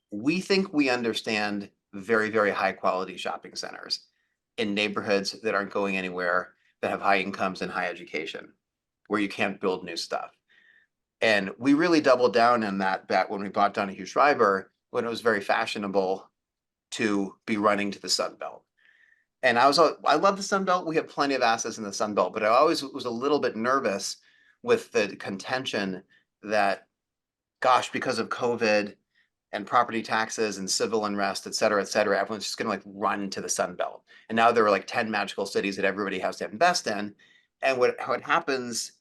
we think we understand very, very high quality shopping centers in neighborhoods that aren't going anywhere, that have high incomes and high education, where you can't build new stuff. And we really doubled down on that bet when we bought Donahue Schreiber, when it was very fashionable to be running to the Sun Belt. And I love the Sun Belt. We have plenty of assets in the Sun Belt, but I always was a little bit nervous with the contention that, gosh, because of COVID and property taxes and civil unrest, et cetera, everyone's just going to run to the Sun Belt. And now there are 10 magical cities that everybody has to invest in. And what happens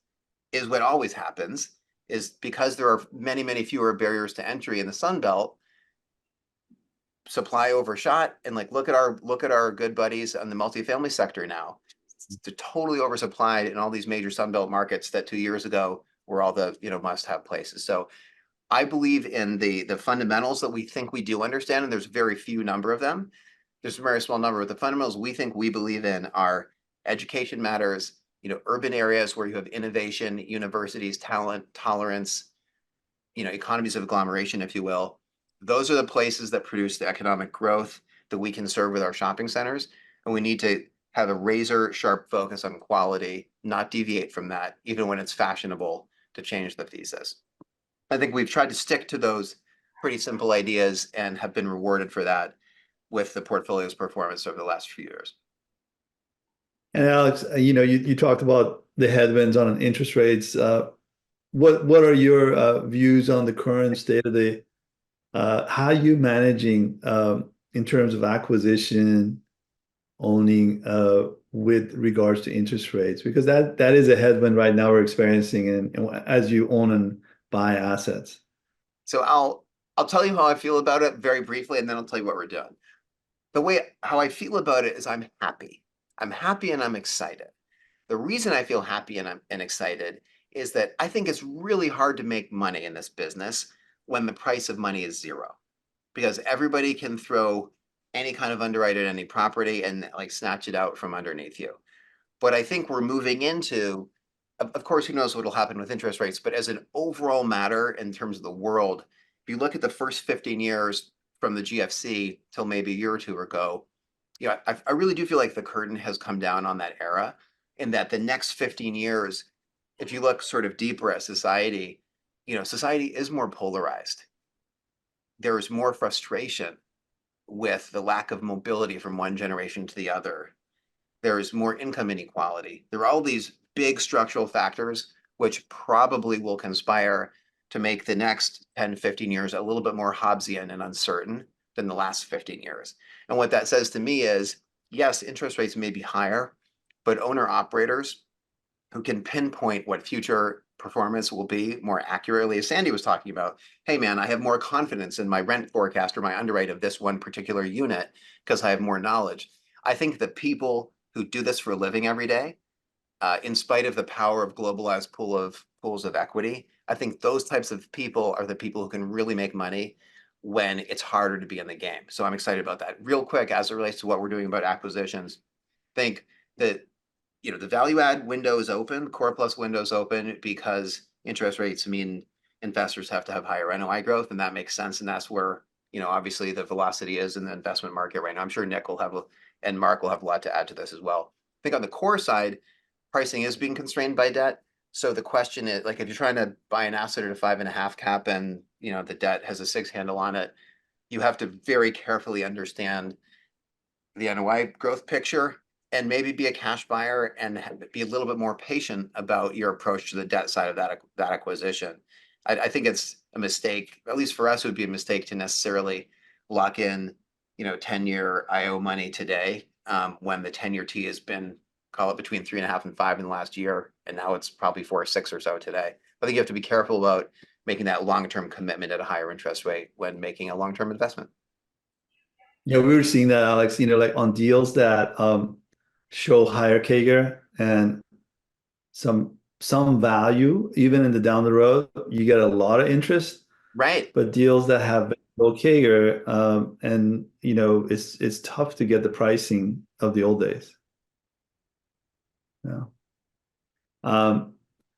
is what always happens is, because there are many, many fewer barriers to entry in the Sun Belt, supply overshot. And look at our good buddies on the multifamily sector now. totally oversupplied in all these major Sunbelt markets that 2 years ago were all the must-have places. So I believe in the fundamentals that we think we do understand, and there's very few number of them. There's a very small number, but the fundamentals we believe in are education matters, urban areas where you have innovation, universities, talent, tolerance, economies of agglomeration, if you will. Those are the places that produce the economic growth that we can serve with our shopping centers. And we need to have a razor sharp focus on quality, not deviate from that, even when it's fashionable to change the thesis. I think we've tried to stick to those pretty simple ideas and have been rewarded for that with the portfolio's performance over the last few years. And Alex, you talked about the headwinds on interest rates. What are your views on the current state of the how are you managing in terms of acquisition, owning with regards to interest rates? Because that is a headwind right now we're experiencing and as you own and buy assets. So I'll tell you how I feel about it very briefly, and then I'll tell you what we're doing. How I feel about it is I'm happy. I'm happy and I'm excited. The reason I feel happy and I'm excited is that I think it's really hard to make money in this business when the price of money is zero, because everybody can throw any kind of underwrite at any property and like snatch it out from underneath you. But I think we're moving into, of course, who knows what will happen with interest rates, but as an overall matter in terms of the world, if you look at the first 15 years from the GFC till maybe a year or two ago, I really do feel like the curtain has come down on that era, and that the next 15 years, if you look sort of deeper at society, society is more polarized. There is more frustration with the lack of mobility from one generation to the other. There is more income inequality. There are all these big structural factors which probably will conspire to make the next 10, 15 years a little bit more Hobbesian and uncertain than the last 15 years. And what that says to me is, yes, interest rates may be higher, but owner-operators who can pinpoint what future performance will be more accurately, as Sandy was talking about, hey man, I have more confidence in my rent forecast or my underwrite of this one particular unit because I have more knowledge. I think the people who do this for a living every day, in spite of the power of globalized pools of equity, I think those types of people are the people who can really make money when it's harder to be in the game. So I'm excited about that. Real quick, as it relates to what we're doing about acquisitions, I think that the value add window is open, core plus window is open, because interest rates mean investors have to have higher NOI growth, and that makes sense. And that's where, obviously the velocity is in the investment market right now. I'm sure Nick and Mark will have a lot to add to this as well. I think on the core side, pricing is being constrained by debt. So the question is, like, if you're trying to buy an asset at a 5.5 cap and, the debt has a 6 handle on it, you have to very carefully understand the NOI growth picture and maybe be a cash buyer and be a little bit more patient about your approach to the debt side of that acquisition. I think it's a mistake, at least for us, it would be a mistake to necessarily lock in, 10-year IO money today when the 10-year T has been, call it between 3.5 and 5 in the last year, and now it's probably 4 or 6 or so today. I think you have to be careful about making that long-term commitment at a higher interest rate when making a long-term investment. Yeah, we were seeing that, Alex, like on deals that show higher CAGR and some value, even in the down the road, you get a lot of interest. Right. But deals that have low CAGR, and it's tough to get the pricing of the old days. Yeah.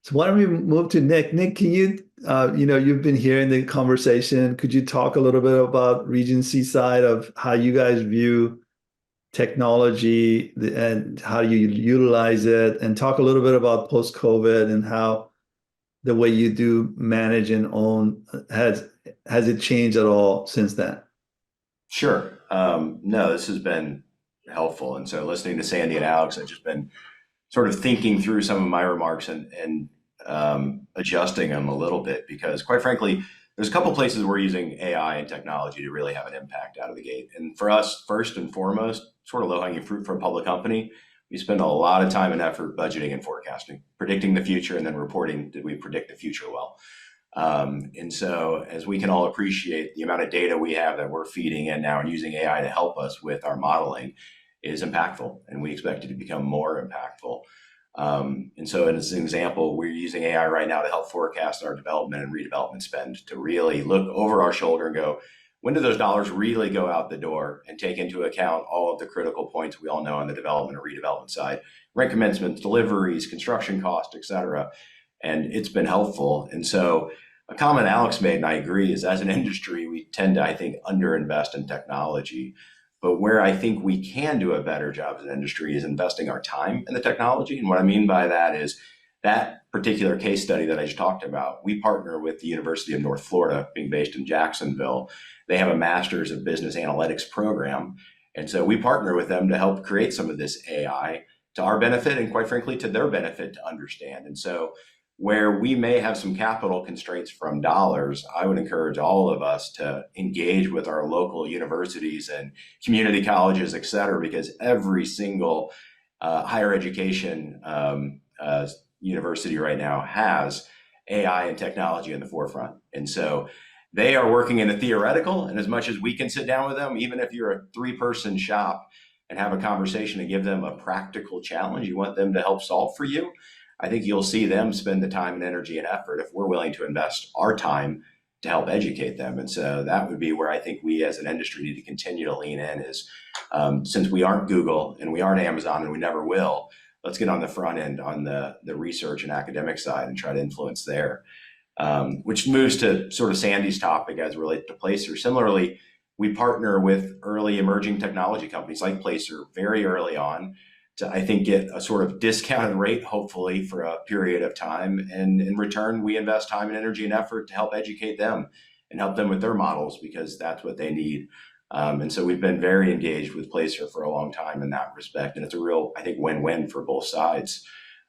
So why don't we move to Nick? Nick, can you, you've been here in the conversation. Could you talk a little bit about Regency side of how you guys view technology and how you utilize it, and talk a little bit about post-COVID and how the way you do manage and own has it changed at all since then? Sure. No, this has been helpful. And so listening to Sandy and Alex, I've just been sort of thinking through some of my remarks and adjusting them a little bit, because quite frankly, there's a couple places we're using AI and technology to really have an impact out of the gate. And for us, first and foremost, sort of low-hanging fruit for a public company, we spend a lot of time and effort budgeting and forecasting, predicting the future, and then reporting, did we predict the future well? And so as we can all appreciate, the amount of data we have that we're feeding in now and using AI to help us with our modeling is impactful, and we expect it to become more impactful. And so as an example, we're using AI right now to help forecast our development and redevelopment spend, to really look over our shoulder and go, when do those dollars really go out the door, and take into account all of the critical points we all know on the development or redevelopment side, rent commencements, deliveries, construction costs, et cetera. And it's been helpful. And so a comment Alex made, and I agree, is as an industry, we tend to, I think, underinvest in technology. But where I think we can do a better job as an industry is investing our time in the technology. And what I mean by that is that particular case study that I just talked about, we partner with the University of North Florida, being based in Jacksonville. They have a Master's of Business Analytics program. And so we partner with them to help create some of this AI to our benefit and, quite frankly, to their benefit to understand. And so where we may have some capital constraints from dollars, I would encourage all of us to engage with our local universities and community colleges, et cetera, because every single higher education university right now has AI and technology in the forefront. And so they are working in a theoretical, and as much as we can sit down with them, even if you're a 3-person shop and have a conversation and give them a practical challenge you want them to help solve for you, I think you'll see them spend the time and energy and effort if we're willing to invest our time to help educate them. And so that would be where I think we as an industry need to continue to lean in is, since we aren't Google and we aren't Amazon and we never will, let's get on the front end on the research and academic side and try to influence there. Which moves to sort of Sandy's topic as related to Placer. Similarly, we partner with early emerging technology companies like Placer very early on to, I think, get a sort of discounted rate, hopefully, for a period of time. And in return, we invest time and energy and effort to help educate them and help them with their models, because that's what they need. And so we've been very engaged with Placer for a long time in that respect. And it's a real, I think, win-win for both sides.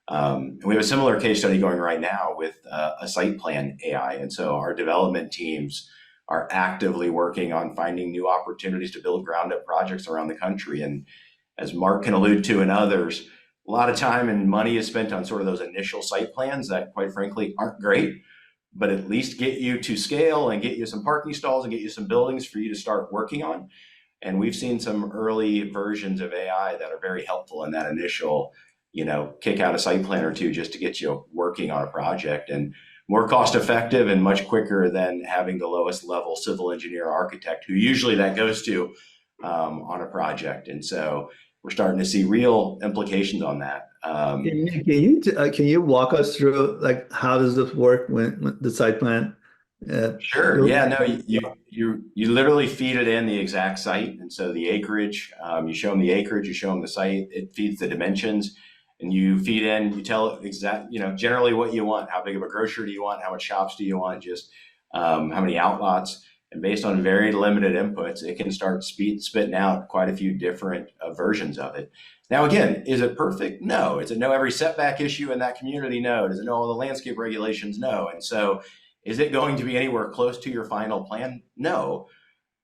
And we have a similar case study going right now with a site plan AI. And so our development teams are actively working on finding new opportunities to build ground up projects around the country. And as Mark can allude to and others, a lot of time and money is spent on sort of those initial site plans that, quite frankly, aren't great, but at least get you to scale and get you some parking stalls and get you some buildings for you to start working on. And we've seen some early versions of AI that are very helpful in that initial, kick out a site plan or two just to get you working on a project, and more cost effective and much quicker than having the lowest level civil engineer or architect, who usually that goes to on a project. And so we're starting to see real implications on that. Can you walk us through, like, how does this work when the site plan? Sure. Yeah. No. You literally feed it in the exact site, and so the acreage. You show them the acreage. You show them the site. It feeds the dimensions, and you feed in. You tell it generally what you want. How big of a grocery do you want? How much shops do you want? Just how many outlots. And based on very limited inputs, it can start spitting out quite a few different versions of it. Now, again, is it perfect? No. Does it know every setback issue in that community? No. Does it know all the landscape regulations? No. And so is it going to be anywhere close to your final plan? No.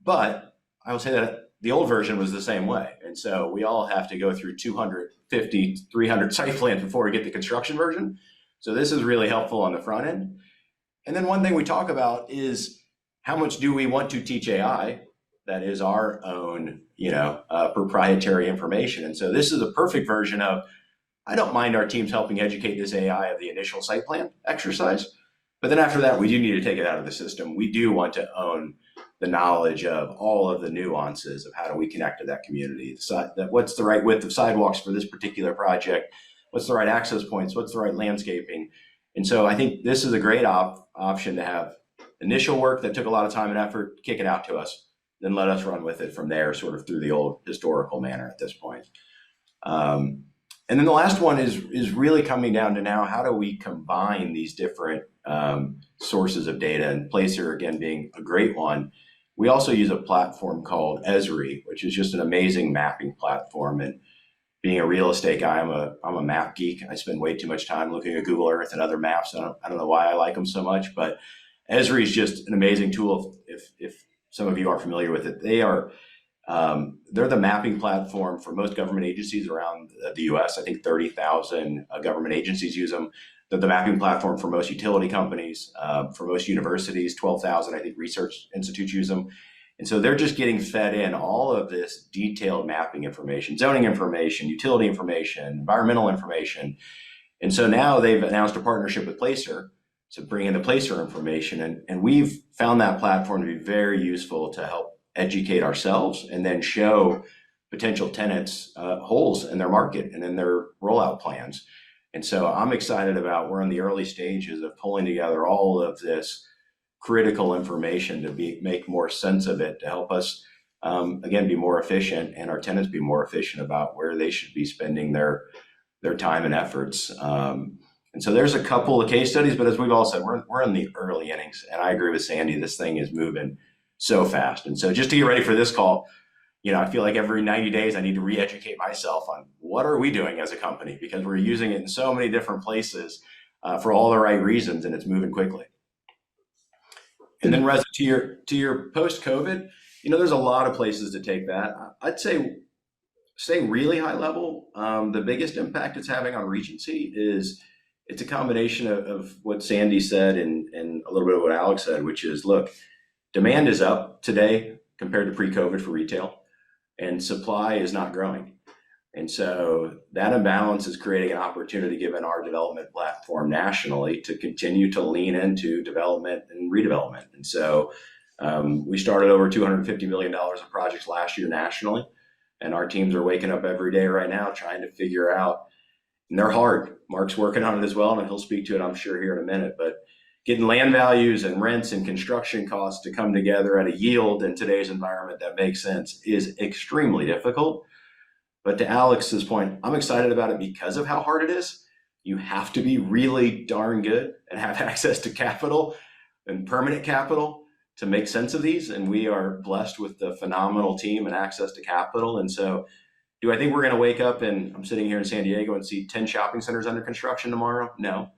But I will say that the old version was the same way. And so we all have to go through 250, 300 site plans before we get the construction version. So this is really helpful on the front end. And then one thing we talk about is, how much do we want to teach AI that is our own, proprietary information? And so this is a perfect version of, I don't mind our teams helping educate this AI of the initial site plan exercise, but then after that, we do need to take it out of the system. We do want to own the knowledge of all of the nuances of how do we connect to that community. What's the right width of sidewalks for this particular project? What's the right access points? What's the right landscaping? And so I think this is a great option to have initial work that took a lot of time and effort, kick it out to us, then let us run with it from there, sort of through the old historical manner at this point. And then the last one is really coming down to now, how do we combine these different sources of data, and Placer, again, being a great one. We also use a platform called Esri, which is just an amazing mapping platform. And being a real estate guy, I'm a map geek. I spend way too much time looking at Google Earth and other maps. I don't know why I like them so much, but Esri is just an amazing tool. If some of you are familiar with it, they're the mapping platform for most government agencies around the U.S. I think 30,000 government agencies use them. They're the mapping platform for most utility companies, for most universities. 12,000, I think, research institutes use them. And so they're just getting fed in all of this detailed mapping information, zoning information, utility information, environmental information. And so now they've announced a partnership with Placer to bring in the Placer information. And we've found that platform to be very useful to help educate ourselves and then show potential tenants holes in their market and in their rollout plans. And so I'm excited about, we're in the early stages of pulling together all of this critical information to make more sense of it, to help us, again, be more efficient and our tenants be more efficient about where they should be spending their time and efforts. And so there's a couple of case studies, but as we've all said, we're in the early innings. And I agree with Sandy, this thing is moving so fast. And so just to get ready for this call, I feel like every 90 days I need to re-educate myself on what are we doing as a company, because we're using it in so many different places for all the right reasons, and it's moving quickly. And then Reza, to your post-COVID, there's a lot of places to take that. I'd say staying really high level, the biggest impact it's having on Regency is it's a combination of what Sandy said and a little bit of what Alex said, which is, look, demand is up today compared to pre-COVID for retail, and supply is not growing. And so that imbalance is creating an opportunity, given our development platform nationally, to continue to lean into development and redevelopment. And so we started over $250 million of projects last year nationally, and our teams are waking up every day right now trying to figure out, and they're hard. Mark's working on it as well, and he'll speak to it, I'm sure, here in a minute, but getting land values and rents and construction costs to come together at a yield in today's environment that makes sense is extremely difficult. But to Alex's point, I'm excited about it because of how hard it is. You have to be really darn good and have access to capital and permanent capital to make sense of these. And we are blessed with the phenomenal team and access to capital. And so do I think we're going to wake up and I'm sitting here in San Diego and see 10 shopping centers under construction tomorrow? No.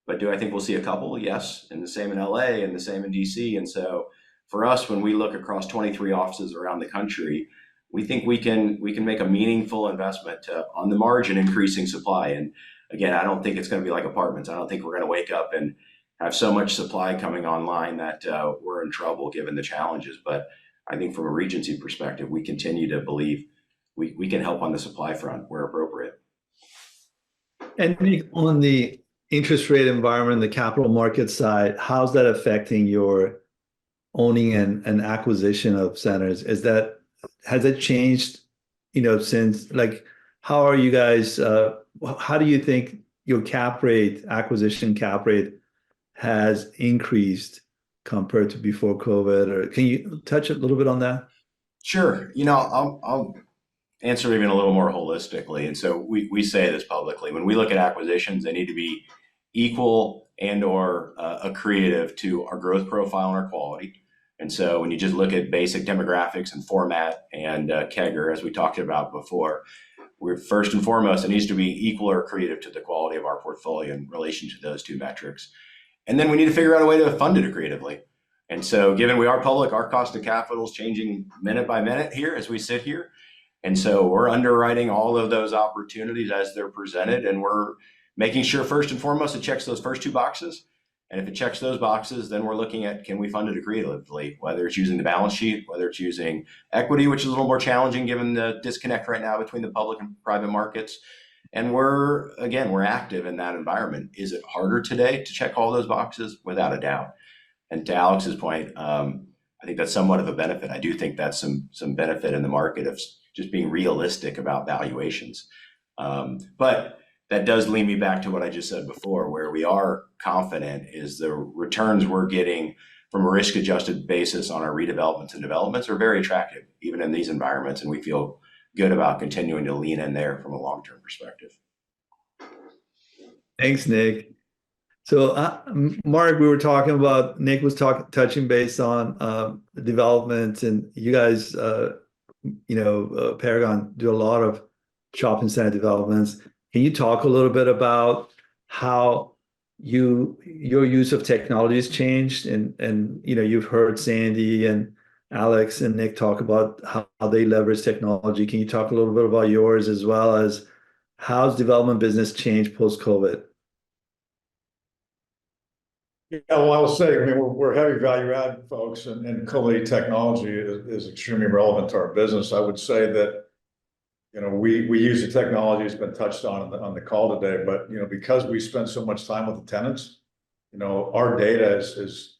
But do I think we'll see a couple? Yes. And the same in LA and the same in DC. And so for us, when we look across 23 offices around the country, we think we can make a meaningful investment to, on the margin, increasing supply. And again, I don't think it's going to be like apartments. I don't think we're going to wake up and have so much supply coming online that we're in trouble given the challenges. But I think from a Regency perspective, we continue to believe we can help on the supply front where appropriate. And on the interest rate environment, the capital market side, how's that affecting your owning and acquisition of centers? Has it changed, since, how are you guys, how do you think your acquisition cap rate has increased compared to before COVID? Or can you touch a little bit on that? Sure. I'll answer even a little more holistically. And so we say this publicly. When we look at acquisitions, they need to be equal and or accretive to our growth profile and our quality. And so when you just look at basic demographics and format and CAGR, as we talked about before, we're first and foremost, it needs to be equal or accretive to the quality of our portfolio in relation to those two metrics. And then we need to figure out a way to fund it accretively. And so given we are public, our cost of capital is changing minute by minute here as we sit here. And so we're underwriting all of those opportunities as they're presented. And we're making sure first and foremost, it checks those first two boxes. And if it checks those boxes, then we're looking at, can we fund it accretively, whether it's using the balance sheet, whether it's using equity, which is a little more challenging given the disconnect right now between the public and private markets. And we're active in that environment. Is it harder today to check all those boxes? Without a doubt. And to Alex's point, I think that's somewhat of a benefit. I do think that's some benefit in the market of just being realistic about valuations. But that does lead me back to what I just said before, where we are confident is the returns we're getting from a risk-adjusted basis on our redevelopments and developments are very attractive, even in these environments. And we feel good about continuing to lean in there from a long-term perspective. Thanks, Nick. So, Mark, Nick was touching base on development, and you guys, Paragon do a lot of shopping center developments. Can you talk a little bit about how your use of technology has changed? And you've heard Sandy and Alex and Nick talk about how they leverage technology. Can you talk a little bit about yours, as well as how's development business changed post-COVID? Yeah, well, I will say, I mean, we're heavy value add folks, and clearly technology is extremely relevant to our business. I would say that, you know, we use the technology, it's been touched on the call today, but, you know, because we spend so much time with the tenants, you know, our data is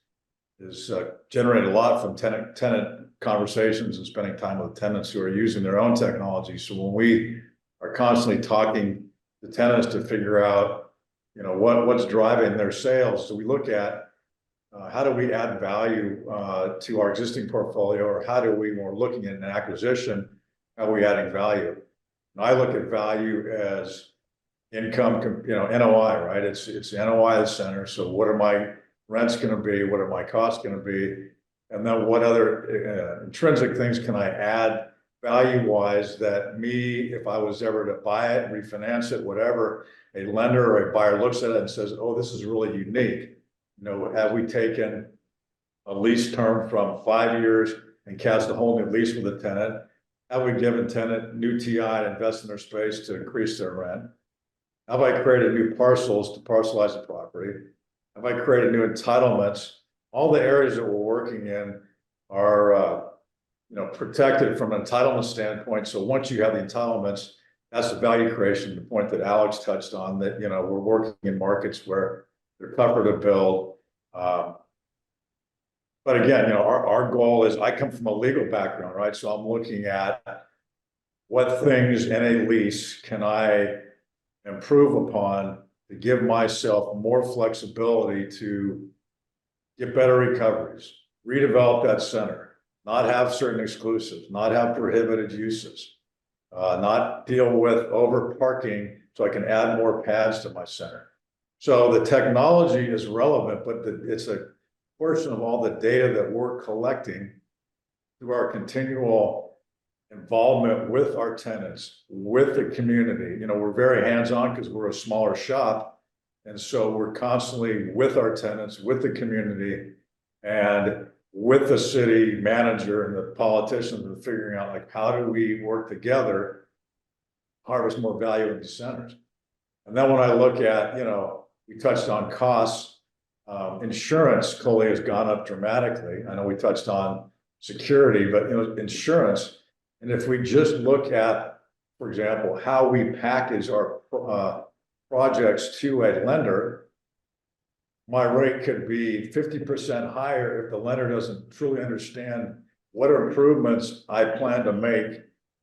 generated a lot from tenant conversations and spending time with tenants who are using their own technology. So when we are constantly talking to tenants to figure out, you know, what's driving their sales, so we look at how do we add value to our existing portfolio, or how do we, when we're looking at an acquisition, how are we adding value? And I look at value as income, you know, NOI, right? It's NOI at the center. So what are my rents going to be? What are my costs going to be? And then what other intrinsic things can I add value-wise that me, if I was ever to buy it, refinance it, whatever, a lender or a buyer looks at it and says, oh, this is really unique. You know, have we taken a lease term from 5 years and cast a whole new lease with a tenant? Have we given tenant new TI to invest in their space to increase their rent? Have I created new parcels to parcelize the property? Have I created new entitlements? All the areas that we're working in are, you know, protected from an entitlement standpoint. So once you have the entitlements, that's the value creation, the point that Alex touched on, that, you know, we're working in markets where they're tougher to build. But again, you know, our goal is, I come from a legal background, right? So I'm looking at what things in a lease can I improve upon to give myself more flexibility to get better recoveries, redevelop that center, not have certain exclusives, not have prohibited uses, not deal with over parking, so I can add more pads to my center. So the technology is relevant, but it's a portion of all the data that we're collecting through our continual involvement with our tenants, with the community. You know, we're very hands-on because we're a smaller shop. And so we're constantly with our tenants, with the community, and with the city manager and the politicians, and figuring out, like, how do we work together, harvest more value in these centers. And then when I look at, you know, we touched on costs, insurance clearly has gone up dramatically. I know we touched on security, but, you know, insurance. And if we just look at, for example, how we package our projects to a lender, my rate could be 50% higher if the lender doesn't truly understand what improvements I plan to make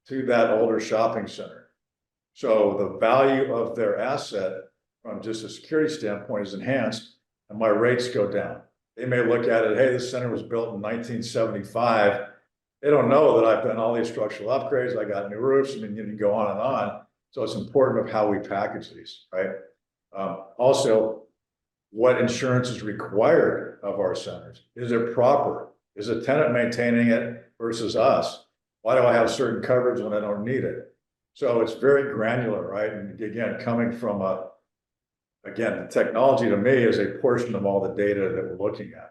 to that older shopping center. So the value of their asset from just a security standpoint is enhanced, and my rates go down. They may look at it, hey, this center was built in 1975. They don't know that I've done all these structural upgrades. I got new roofs, and then you can go on and on. So it's important of how we package these, right? Also, what insurance is required of our centers? Is it proper? Is a tenant maintaining it versus us? Why do I have certain coverage when I don't need it? So it's very granular, right? And again, coming from again, the technology to me is a portion of all the data that we're looking at.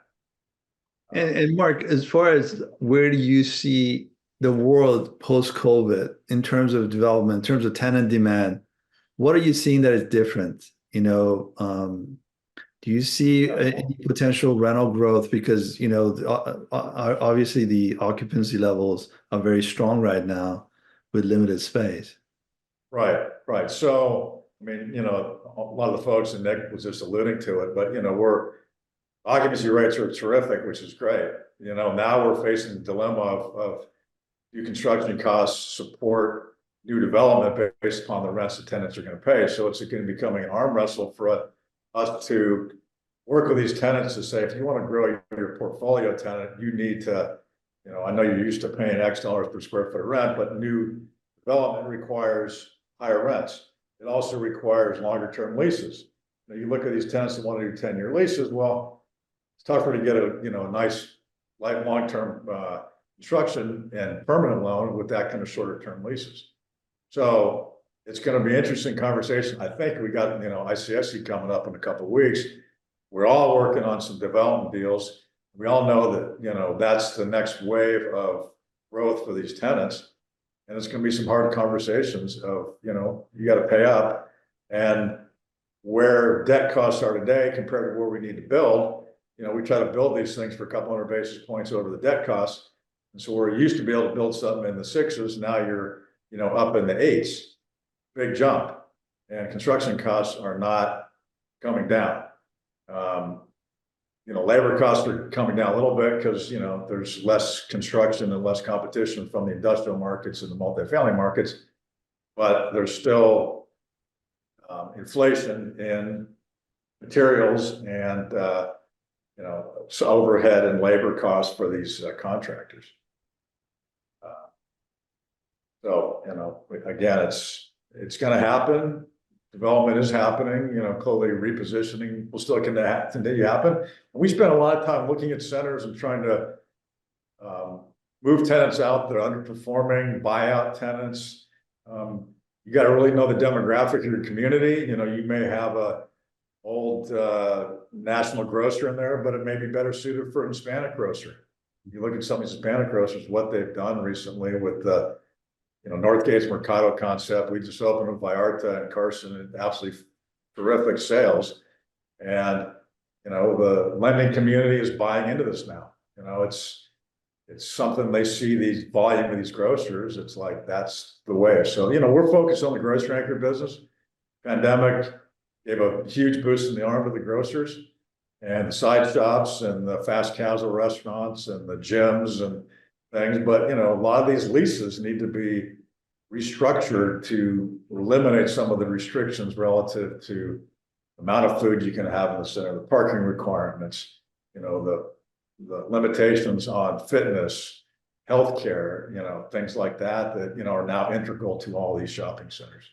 And Mark, as far as where do you see the world post-COVID in terms of development, in terms of tenant demand, what are you seeing that is different? You know, do you see any potential rental growth? Because, you know, obviously the occupancy levels are very strong right now with limited space. Right. So, I mean, you know, a lot of the folks, and Nick was just alluding to it, but, you know, occupancy rates are terrific, which is great. You know, now we're facing the dilemma of do construction costs support new development based upon the rents the tenants are going to pay. So it's going to be becoming an arm wrestle for us to work with these tenants to say, if you want to grow your portfolio tenant, you need to, you know, I know you're used to paying X dollars per square foot rent, but new development requires higher rents. It also requires longer term leases. Now you look at these tenants that want to do 10-year leases. Well, it's tougher to get a nice long-term construction and permanent loan with that kind of shorter term leases. So it's going to be an interesting conversation. I think we got, you know, ICSC coming up in a couple of weeks. We're all working on some development deals. We all know that, you know, that's the next wave of growth for these tenants. And it's going to be some hard conversations of, you know, you got to pay up, and where debt costs are today compared to where we need to build. we try to build these things for a couple hundred basis points over the debt costs. And so where you used to be able to build something in the sixes, now you're, up in the eights, big jump. And construction costs are not coming down. Labor costs are coming down a little bit because, there's less construction and less competition from the industrial markets and the multifamily markets, but there's still inflation in materials and, overhead and labor costs for these contractors. Again, it's going to happen. Development is happening, clearly repositioning will still continue to happen. And we spend a lot of time looking at centers and trying to move tenants out that are underperforming, buy out tenants. You got to really know the demographic of your community. You may have a old national grocer in there, but it may be better suited for a Hispanic grocer. You look at some of these Hispanic grocers, what they've done recently with the Northgate's Mercado concept. We just opened with Vallarta and Carson, and absolutely terrific sales. And the lending community is buying into this now. It's something they see these volume of these grocers. It's like that's the way. So we're focused on the grocery anchor business. Pandemic gave a huge boost in the arm of the grocers and the side shops and the fast casual restaurants and the gyms and things. But a lot of these leases need to be restructured to eliminate some of the restrictions relative to the amount of food you can have in the center, the parking requirements, the limitations on fitness, healthcare, things like that are now integral to all these shopping centers.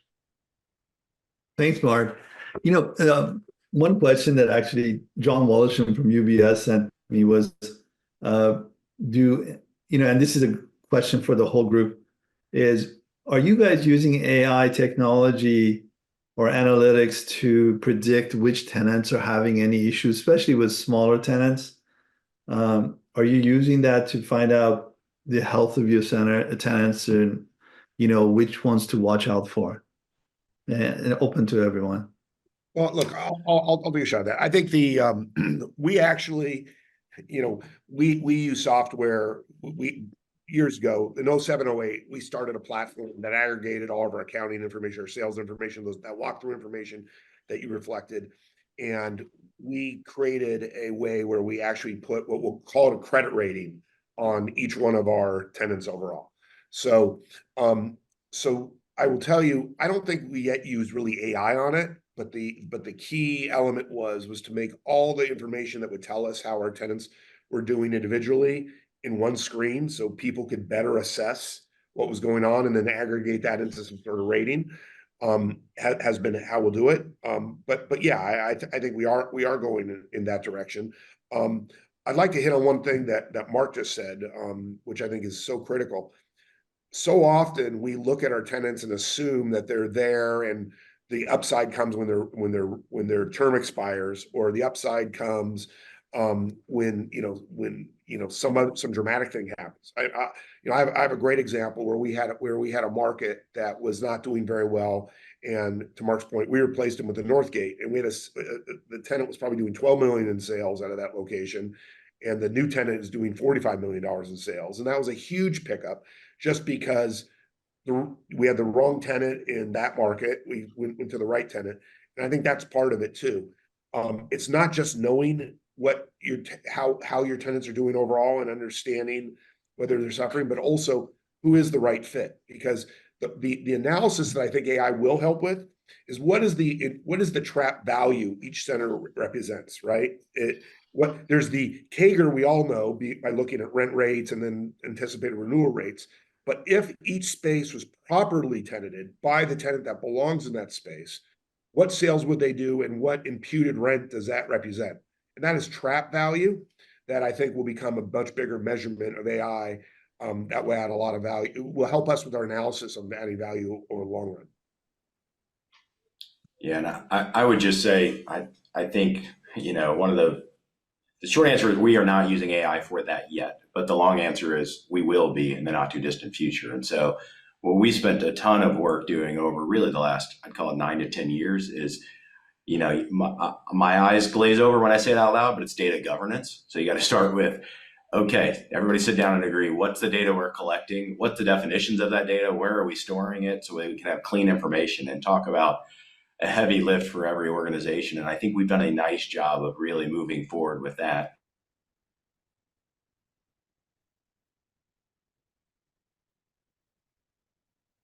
Thanks, Mark. One question that actually John Wallisham from UBS sent me was, and this is a question for the whole group, are you guys using AI technology or analytics to predict which tenants are having any issues, especially with smaller tenants? Are you using that to find out the health of your tenants and, which ones to watch out for? And open to everyone. Well, look, I'll take a shot at that. I think we actually, we use software. Years ago, in 07, 08, we started a platform that aggregated all of our accounting information, our sales information, that walkthrough information that you reflected. And we created a way where we actually put what we'll call a credit rating on each one of our tenants overall. So I will tell you, I don't think we yet use really AI on it, but the key element was to make all the information that would tell us how our tenants were doing individually in one screen, so people could better assess what was going on and then aggregate that into some sort of rating. Has been how we'll do it. But yeah, I think we are going in that direction. I'd like to hit on one thing that Mark just said, which I think is so critical. So often we look at our tenants and assume that they're there, and the upside comes when their term expires, or the upside comes when some dramatic thing happens. I have a great example where we had a market that was not doing very well, and to Mark's point, we replaced him with the Northgate, and we had the tenant was probably doing $12 million in sales out of that location, and the new tenant is doing $45 million in sales, and that was a huge pickup just because we had the wrong tenant in that market. We went to the right tenant, and I think that's part of it too. It's not just knowing how your tenants are doing overall and understanding whether they're suffering, but also who is the right fit. Because the analysis that I think AI will help with is what is the trap value each center represents, right? There's the CAGR we all know by looking at rent rates and then anticipated renewal rates. But if each space was properly tenanted by the tenant that belongs in that space, what sales would they do and what imputed rent does that represent? And that is trap value that I think will become a much bigger measurement of AI that will add a lot of value. It will help us with our analysis of adding value over the long run. Yeah, and I would just say, I think, one of the short answer is we are not using AI for that yet, but the long answer is we will be in the not too distant future. And so what we spent a ton of work doing over really the last, I'd call it 9 to 10 years, is my eyes glaze over when I say it out loud, but it's data governance. So you got to start with, okay, everybody sit down and agree. What's the data we're collecting? What's the definitions of that data? Where are we storing it? So we can have clean information and talk about a heavy lift for every organization. And I think we've done a nice job of really moving forward with that.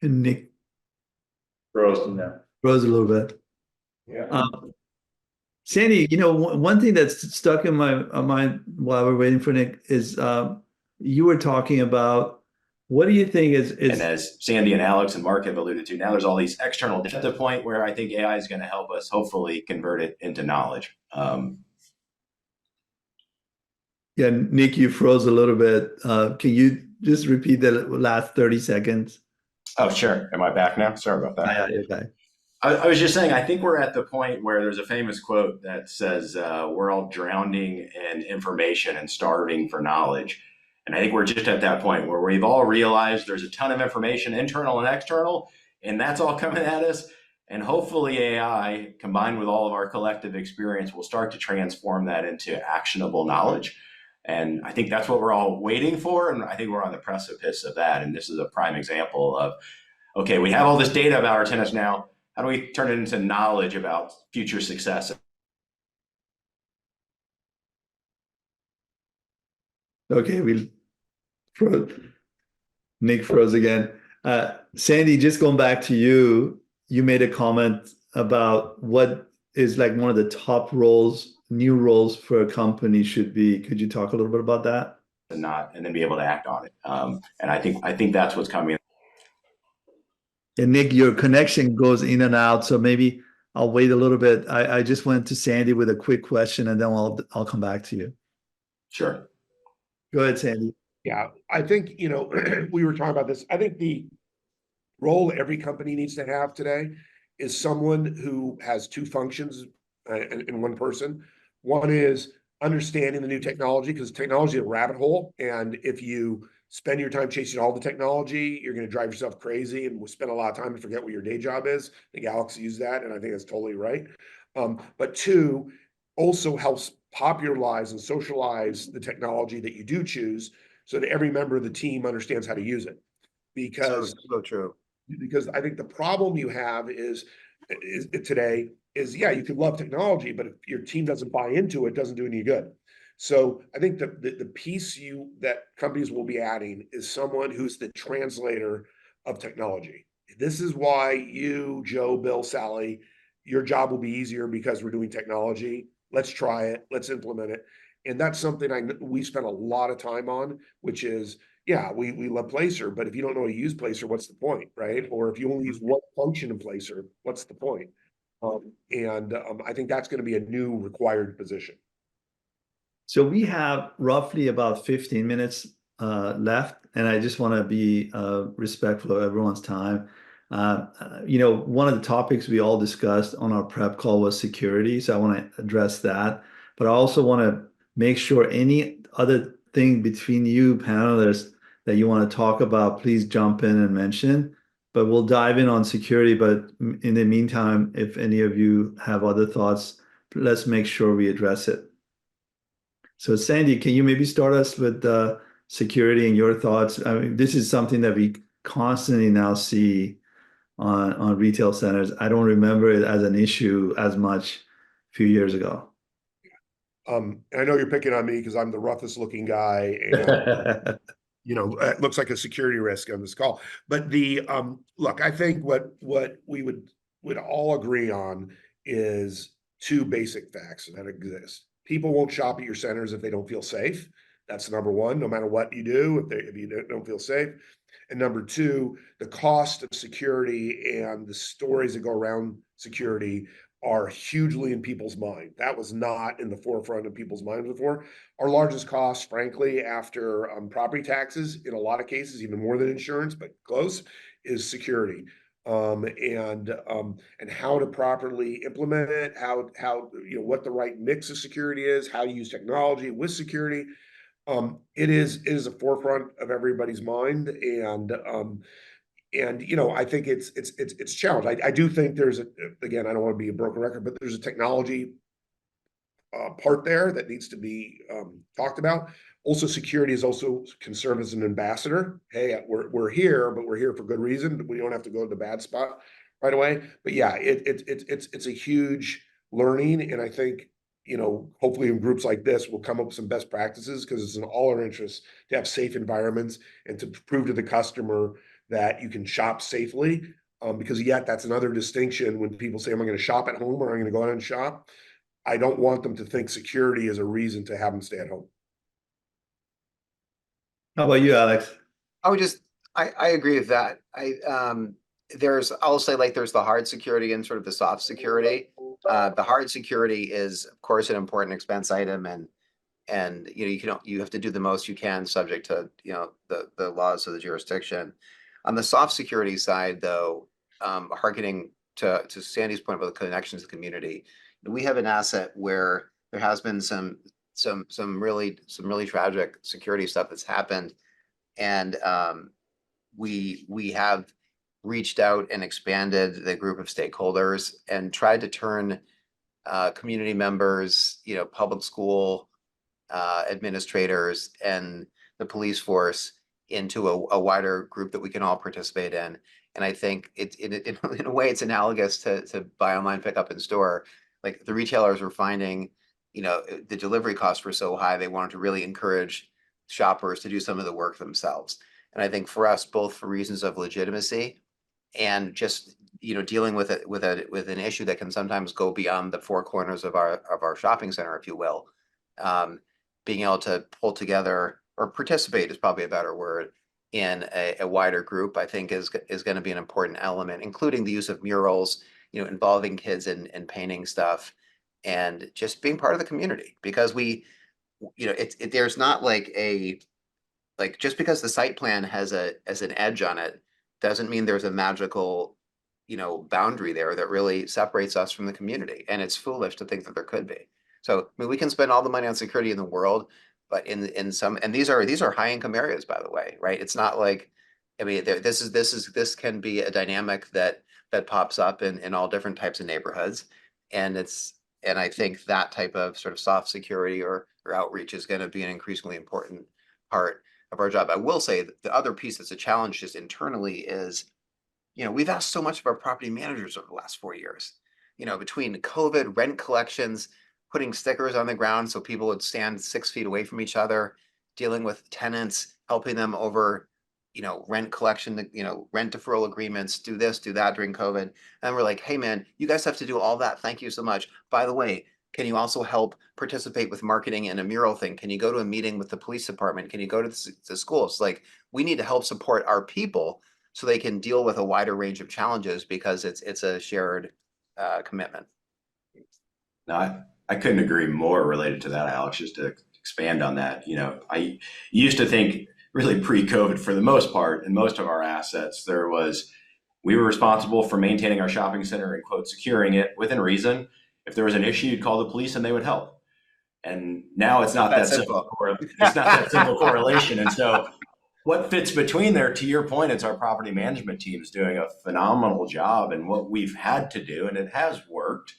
And Nick Froze in there. froze a little bit. Yeah. Sandy, one thing that's stuck in my mind while we're waiting for Nick is you were talking about, what do you think is And as Sandy and Alex and Mark have alluded to, now there's all these external data, at the point where I think AI is going to help us hopefully convert it into knowledge. Yeah, Nick, you froze a little bit. Can you just repeat the last 30 seconds? Oh, sure. Am I back now? Sorry about that. Yeah, okay. I was just saying, I think we're at the point where there's a famous quote that says, we're all drowning in information and starving for knowledge. And I think we're just at that point where we've all realized there's a ton of information, internal and external, and that's all coming at us. And hopefully AI, combined with all of our collective experience, will start to transform that into actionable knowledge. And I think that's what we're all waiting for. And I think we're on the precipice of that. And this is a prime example of, okay, we have all this data about our tenants now. How do we turn it into knowledge about future success? Okay, Nick froze again. Sandy, just going back to you, you made a comment about what is like one of the top roles, new roles for a company should be. Could you talk a little bit about that? And then be able to act on it. And I think that's what's coming. And Nick, your connection goes in and out, so maybe I'll wait a little bit. I just went to Sandy with a quick question, and then I'll come back to you. Sure. Go ahead, Sandy. Yeah, I think, we were talking about this. I think the role every company needs to have today is someone who has two functions in one person. One is understanding the new technology, because technology is a rabbit hole. And if you spend your time chasing all the technology, you're going to drive yourself crazy and will spend a lot of time to forget what your day job is. I think Alex used that, and I think that's totally right. But two, also helps popularize and socialize the technology that you do choose, so that every member of the team understands how to use it. Because So true. Because I think the problem you have is today is, yeah, you can love technology, but if your team doesn't buy into it, it doesn't do any good. So I think the piece that companies will be adding is someone who's the translator of technology. This is why you, Joe, Bill, Sally, your job will be easier because we're doing technology. Let's try it. Let's implement it. And that's something we spent a lot of time on, which is, yeah, we love Placer, but if you don't know how to use Placer, what's the point, right? Or if you only use one function in Placer, what's the point? I think that's going to be a new required position. So we have roughly about 15 minutes left, and I just want to be respectful of everyone's time. One of the topics we all discussed on our prep call was security, so I want to address that. But I also want to make sure any other thing between you panelists that you want to talk about, please jump in and mention. But we'll dive in on security. But in the meantime, if any of you have other thoughts, let's make sure we address it. So Sandy, can you maybe start us with security and your thoughts? I mean, this is something that we constantly now see on retail centers. I don't remember it as an issue as much a few years ago. And I know you're picking on me because I'm the roughest looking guy, and it looks like a security risk on this call. But look, I think what we would all agree on is two basic facts that exist. People won't shop at your centers if they don't feel safe. That's number one, no matter what you do, if you don't feel safe. And number two, the cost of security and the stories that go around security are hugely in people's mind. That was not in the forefront of people's minds before. Our largest cost, frankly, after property taxes, in a lot of cases, even more than insurance, but close, is security. And how to properly implement it, how what the right mix of security is, how to use technology with security. It is a forefront of everybody's mind, and I think it's challenged. I do think there's again, I don't want to be a broken record, but there's a technology part there that needs to be talked about. Also, security is also can serve as an ambassador. Hey, we're here, but we're here for good reason. We don't have to go to the bad spot right away. But yeah, it's a huge learning, and I think hopefully in groups like this, we'll come up with some best practices because it's in all our interests to have safe environments and to prove to the customer that you can shop safely. Because yet that's another distinction when people say, "I'm going to shop at home or I'm going to go out and shop." I don't want them to think security is a reason to have them stay at home. How about you, Alex? I agree with that. I'll say like there's the hard security and sort of the soft security. The hard security is of course an important expense item, and you have to do the most you can subject to the laws of the jurisdiction. On the soft security side, though, hearkening to Sandy's point about the connections to the community, we have an asset where there has been some really tragic security stuff that's happened, and we have reached out and expanded the group of stakeholders and tried to turn community members, public school administrators, and the police force into a wider group that we can all participate in. And I think in a way it's analogous to buy online, pick up in store. Like the retailers were finding, the delivery costs were so high, they wanted to really encourage shoppers to do some of the work themselves. And I think for us, both for reasons of legitimacy and just dealing with an issue that can sometimes go beyond the four corners of our shopping center, if you will, being able to pull together or participate is probably a better word in a wider group, I think is going to be an important element, including the use of murals, involving kids in painting stuff, and just being part of the community, because there's not like just because the site plan has an edge on it doesn't mean there's a magical boundary there that really separates us from the community, and it's foolish to think that there could be. So I mean, we can spend all the money on security in the world, but in some, and these are high income areas, by the way, right? It's not like, I mean, this can be a dynamic that pops up in all different types of neighborhoods, and I think that type of sort of soft security or outreach is going to be an increasingly important part of our job. I will say that the other piece that's a challenge just internally is, we've asked so much of our property managers over the last 4 years, between COVID, rent collections, putting stickers on the ground so people would stand 6 feet away from each other, dealing with tenants, helping them over, rent collection, rent deferral agreements, do this, do that during COVID. And we're like, hey man, you guys have to do all that. Thank you so much. By the way, can you also help participate with marketing in a mural thing? Can you go to a meeting with the police department? Can you go to the schools? Like, we need to help support our people so they can deal with a wider range of challenges, because it's a shared commitment. No, I couldn't agree more related to that, Alex, just to expand on that. I used to think really pre-COVID, for the most part, in most of our assets, we were responsible for maintaining our shopping center and, quote, securing it within reason. If there was an issue, you'd call the police and they would help. And now it's not that simple. It's not that simple correlation. And so what fits between there, to your point, it's our property management team is doing a phenomenal job. And what we've had to do, and it has worked,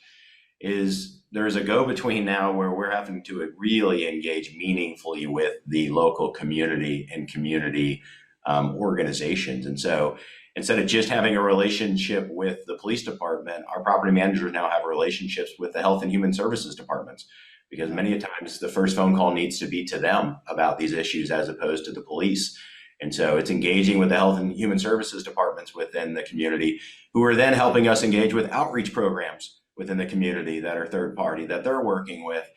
is there's a go-between now where we're having to really engage meaningfully with the local community and community organizations. And so instead of just having a relationship with the police department, our property managers now have relationships with the health and human services departments, because many times the first phone call needs to be to them about these issues as opposed to the police. And so it's engaging with the health and human services departments within the community, who are then helping us engage with outreach programs within the community that are third party that they're working with.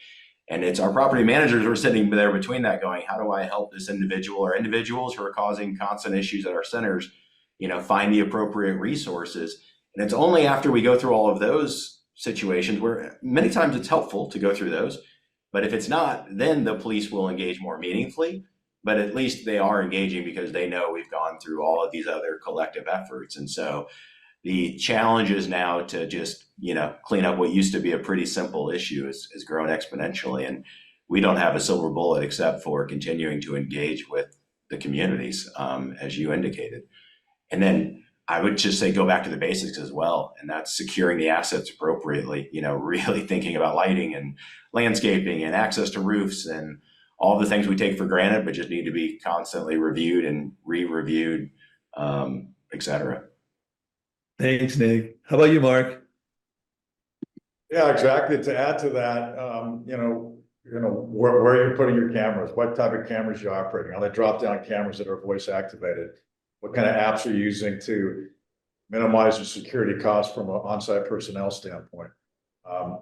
And it's our property managers who are sitting there between that going, how do I help this individual or individuals who are causing constant issues at our centers, find the appropriate resources. And it's only after we go through all of those situations where many times it's helpful to go through those. But if it's not, then the police will engage more meaningfully. But at least they are engaging because they know we've gone through all of these other collective efforts. And so the challenge is now to just, clean up what used to be a pretty simple issue has grown exponentially. And we don't have a silver bullet except for continuing to engage with the communities, as you indicated. And then I would just say go back to the basics as well, and that's securing the assets appropriately. Really thinking about lighting and landscaping and access to roofs and all the things we take for granted, but just need to be constantly reviewed and re-reviewed, et cetera. Thanks, Nick. How about you, Mark? Yeah, exactly. To add to that, where you're putting your cameras, what type of cameras you're operating. Are they drop-down cameras that are voice activated? What kind of apps are you using to minimize the security costs from an on-site personnel standpoint?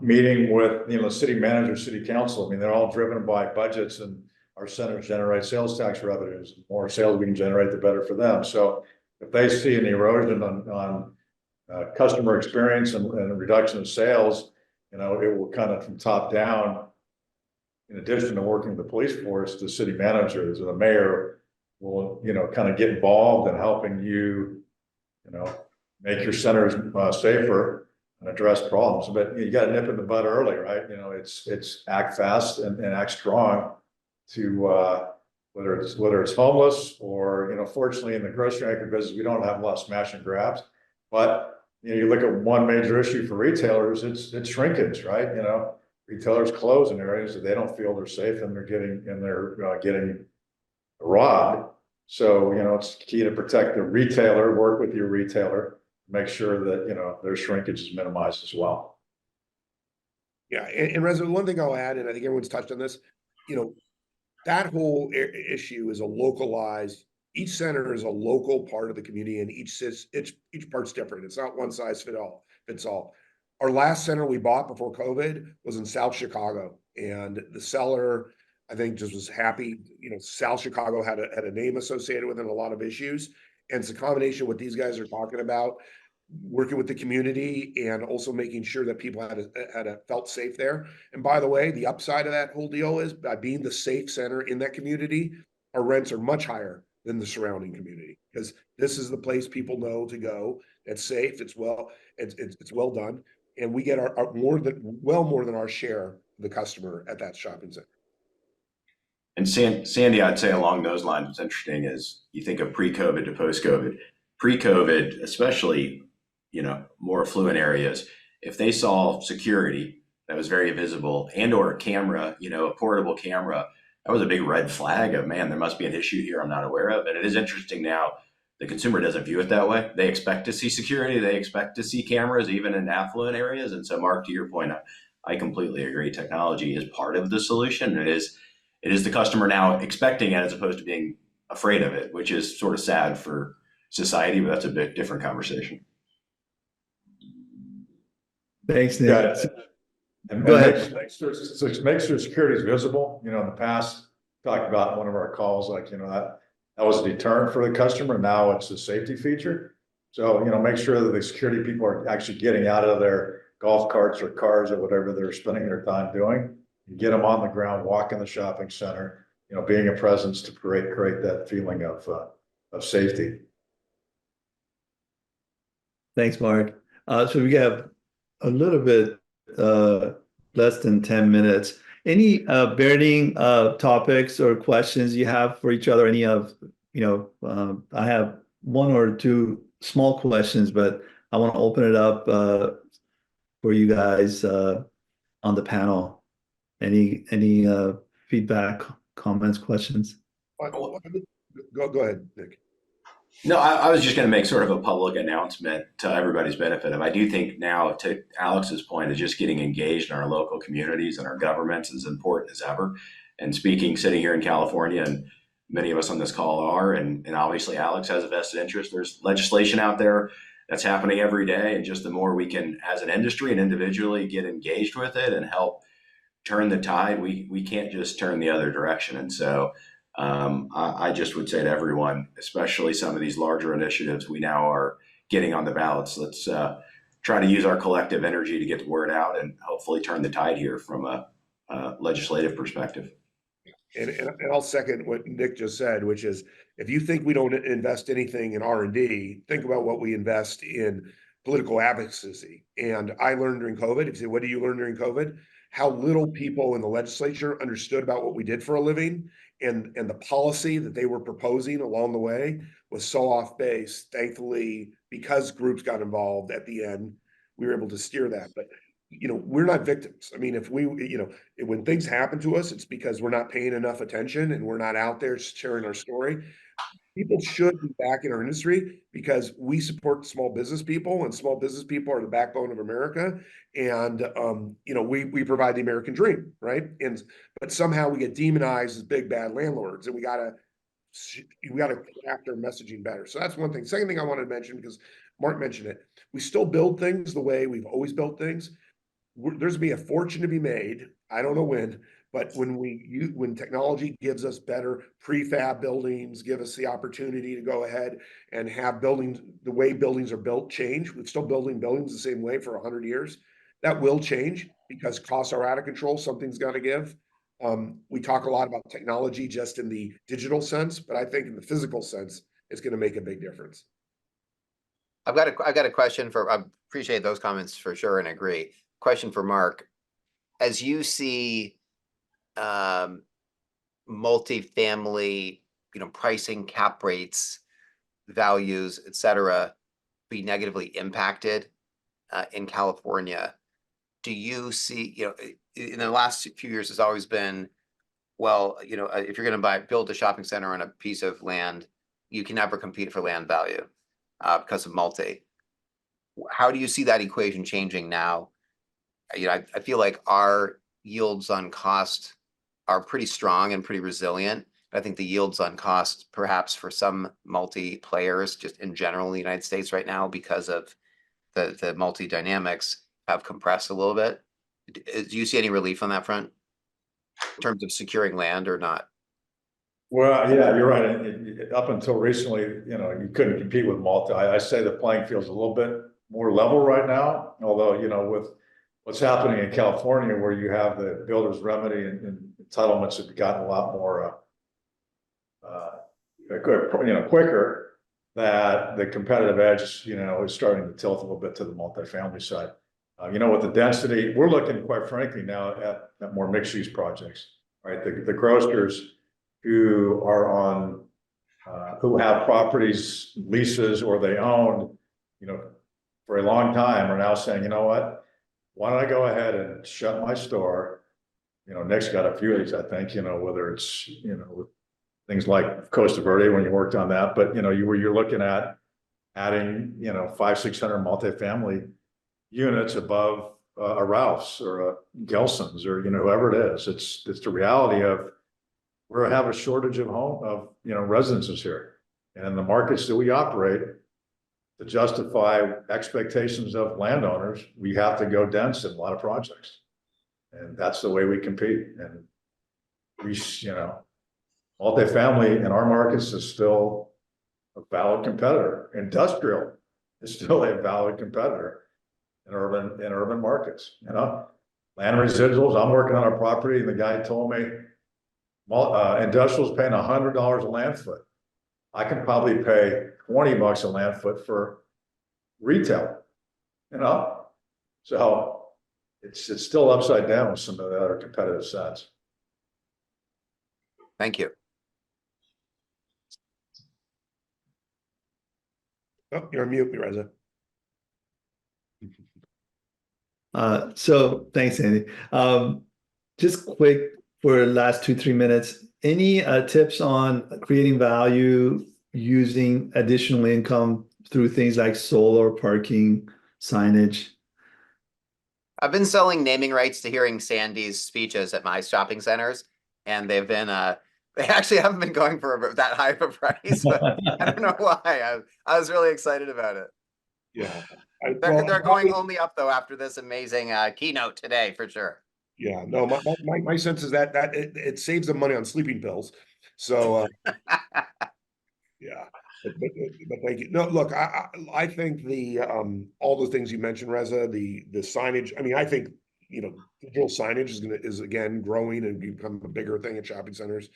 Meeting with, city manager, city council. I mean, they're all driven by budgets, and our centers generate sales tax revenues. The more sales we can generate, the better for them. So if they see an erosion on customer experience and a reduction of sales, it will kind of from top down. In addition to working with the police force, the city managers and the mayor will, kind of get involved in helping you, make your centers safer and address problems. But you got to nip in the bud early, right? It's act fast and act strong to whether it's homeless or, fortunately in the grocery anchor business, we don't have a lot of smash and grabs. But you look at one major issue for retailers, it's shrinkage, right? Retailers close in areas that they don't feel they're safe and they're getting robbed. So, it's key to protect the retailer, work with your retailer, make sure that, their shrinkage is minimized as well. Yeah, and Reza, one thing I'll add, and I think everyone's touched on this, that whole issue is a localized, each center is a local part of the community, and each part's different. It's not one size fits all. Our last center we bought before COVID was in South Chicago, and the seller, I think, just was happy. South Chicago had a name associated with it, and a lot of issues. And it's a combination of what these guys are talking about, working with the community and also making sure that people had felt safe there. And by the way, the upside of that whole deal is by being the safe center in that community, our rents are much higher than the surrounding community, because this is the place people know to go. It's safe. It's well done. And we get our more than our share of the customer at that shopping center. And Sandy, I'd say along those lines, what's interesting is you think of pre-COVID to post-COVID. Pre-COVID, especially, more affluent areas, if they saw security that was very visible and or a camera, a portable camera, that was a big red flag of, man, there must be an issue here I'm not aware of. And it is interesting now, the consumer doesn't view it that way. They expect to see security. They expect to see cameras, even in affluent areas. And so, Mark, to your point, I completely agree. Technology is part of the solution. It is the customer now expecting it as opposed to being afraid of it, which is sort of sad for society, but that's a bit different conversation. Thanks, Nick. Yeah, and Go ahead. Make sure security is visible. In the past, talked about in one of our calls, that was a deterrent for the customer. Now it's a safety feature. So, make sure that the security people are actually getting out of their golf carts or cars or whatever they're spending their time doing. You get them on the ground, walk in the shopping center, being a presence to create that feeling of safety. Thanks, Mark. So we have a little bit less than 10 minutes. Any burning topics or questions you have for each other? I have one or two small questions, but I want to open it up for you guys on the panel. Any feedback, comments, questions? Go ahead, Nick. No, I was just going to make sort of a public announcement to everybody's benefit. I do think now, to Alex's point, is just getting engaged in our local communities and our governments is important as ever. And sitting here in California, and many of us on this call are, and obviously Alex has a vested interest. There's legislation out there that's happening every day. And just the more we can, as an industry and individually, get engaged with it and help turn the tide, we can't just turn the other direction. And so I just would say to everyone, especially some of these larger initiatives we now are getting on the ballots, let's try to use our collective energy to get the word out and hopefully turn the tide here from a legislative perspective. And I'll second what Nick just said, which is, if you think we don't invest anything in R&D, think about what we invest in political advocacy. And I learned during COVID, if you say, what did you learn during COVID? How little people in the legislature understood about what we did for a living, and the policy that they were proposing along the way was so off base. Thankfully, because groups got involved at the end, we were able to steer that. But we're not victims. I mean, if we, when things happen to us, it's because we're not paying enough attention and we're not out there sharing our story. People should be back in our industry because we support small business people, and small business people are the backbone of America. And we provide the American dream, right? But somehow we get demonized as big bad landlords, and we gotta craft our messaging better. So that's one thing. Second thing I wanted to mention, because Mark mentioned it, we still build things the way we've always built things. There's gonna be a fortune to be made. I don't know when, but when technology gives us better prefab buildings, give us the opportunity to go ahead and have buildings, the way buildings are built change. We're still building buildings the same way for 100 years. That will change because costs are out of control. Something's got to give. We talk a lot about technology just in the digital sense, but I think in the physical sense, it's going to make a big difference. I've got a question I appreciate those comments for sure and agree. Question for Mark. As you see multifamily, pricing, cap rates, values, et cetera, be negatively impacted in California, do you see, in the last few years, it's always been, well, if you're going to build a shopping center on a piece of land, you can never compete for land value because of multi. How do you see that equation changing now? I feel like our yields on cost are pretty strong and pretty resilient. I think the yields on cost, perhaps for some multi players, just in general in the United States right now, because of the multi dynamics, have compressed a little bit. Do you see any relief on that front in terms of securing land or not? Well, yeah, you're right. Up until recently, you couldn't compete with multi. I say the playing field's a little bit more level right now, although, with what's happening in California, where you have the builder's remedy and entitlements have gotten a lot more, quicker, that the competitive edge, is starting to tilt a little bit to the multifamily side. With the density, we're looking, quite frankly, now at more mixed use projects, right? The grocers who are on, who have properties, leases, or they own, for a long time are now saying, what? Why don't I go ahead and shut my store? Nick's got a few of these, I think, whether it's, things like Costa Verde when you worked on that, but, you're looking at adding, 500-600 multifamily units above a Ralph's or a Gelson's or, whoever it is. It's the reality of we have a shortage of residences here. And in the markets that we operate, to justify expectations of landowners, we have to go dense in a lot of projects. And that's the way we compete. And we, multifamily in our markets is still a valid competitor. Industrial is still a valid competitor in urban markets. Land residuals, I'm working on a property and the guy told me industrial is paying $100 a land foot. I can probably pay $20 a land foot for retail, so it's still upside down with some of the other competitive sets. Thank you. Oh, you're on mute, Reza. So thanks, Andy. Just quick for the last 2-3 minutes, any tips on creating value using additional income through things like solar, parking, signage? I've been selling naming rights to hearing Sandy's speeches at my shopping centers, and they've been they actually haven't been going for that high of a price, but I don't know why. I was really excited about it. Yeah, they're going only up though after this amazing keynote today for sure. Yeah, no, my sense is that it saves them money on sleeping pills. So yeah, but thank you. No, look, I think the all the things you mentioned, Reza, the signage. I mean, I think digital signage is again growing and become a bigger thing at shopping centers.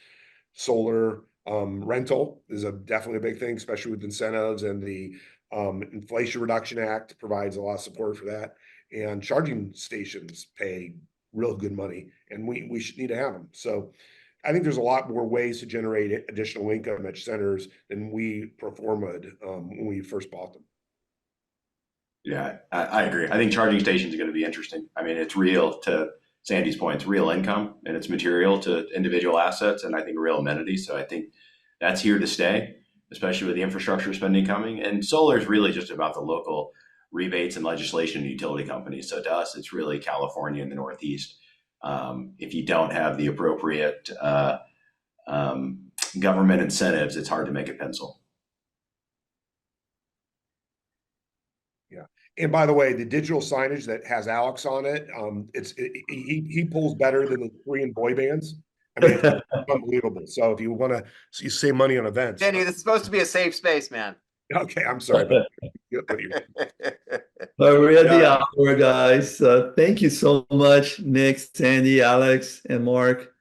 Solar rental is definitely a big thing, especially with incentives, and the Inflation Reduction Act provides a lot of support for that. And charging stations pay real good money, and we should need to have them. So I think there's a lot more ways to generate additional income at centers than we performed when we first bought them. Yeah, I agree. I think charging stations are going to be interesting. I mean, it's real, to Sandy's point, it's real income and it's material to individual assets, and I think a real amenity. So I think that's here to stay, especially with the infrastructure spending coming. And solar is really just about the local rebates and legislation and utility companies. So to us, it's really California and the Northeast. If you don't have the appropriate government incentives, it's hard to make it pencil. Yeah. And by the way, the digital signage that has Alex on it, he pulls better than the Korean boy bands. I mean, it's unbelievable. So if you want to save money on events, Danny, this is supposed to be a safe space, man. okay, I'm sorry, but We're at the hour, guys. Thank you so much, Nick, Sandy, Alex, and Mark,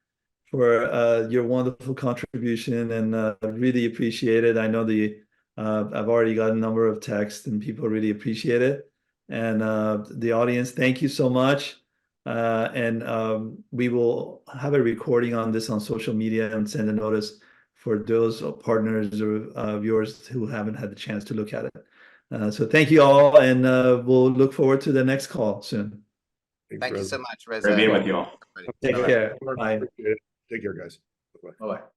for your wonderful contribution, and really appreciate it. I know I've already got a number of texts, and people really appreciate it. And the audience, thank you so much. And we will have a recording on this on social media and send a notice for those partners or viewers who haven't had the chance to look at it. So thank you all, and we'll look forward to the next call soon. Thank you so much, Reza. Great being with you all. Take care. Bye. Take care, guys. Bye-bye. Bye-bye.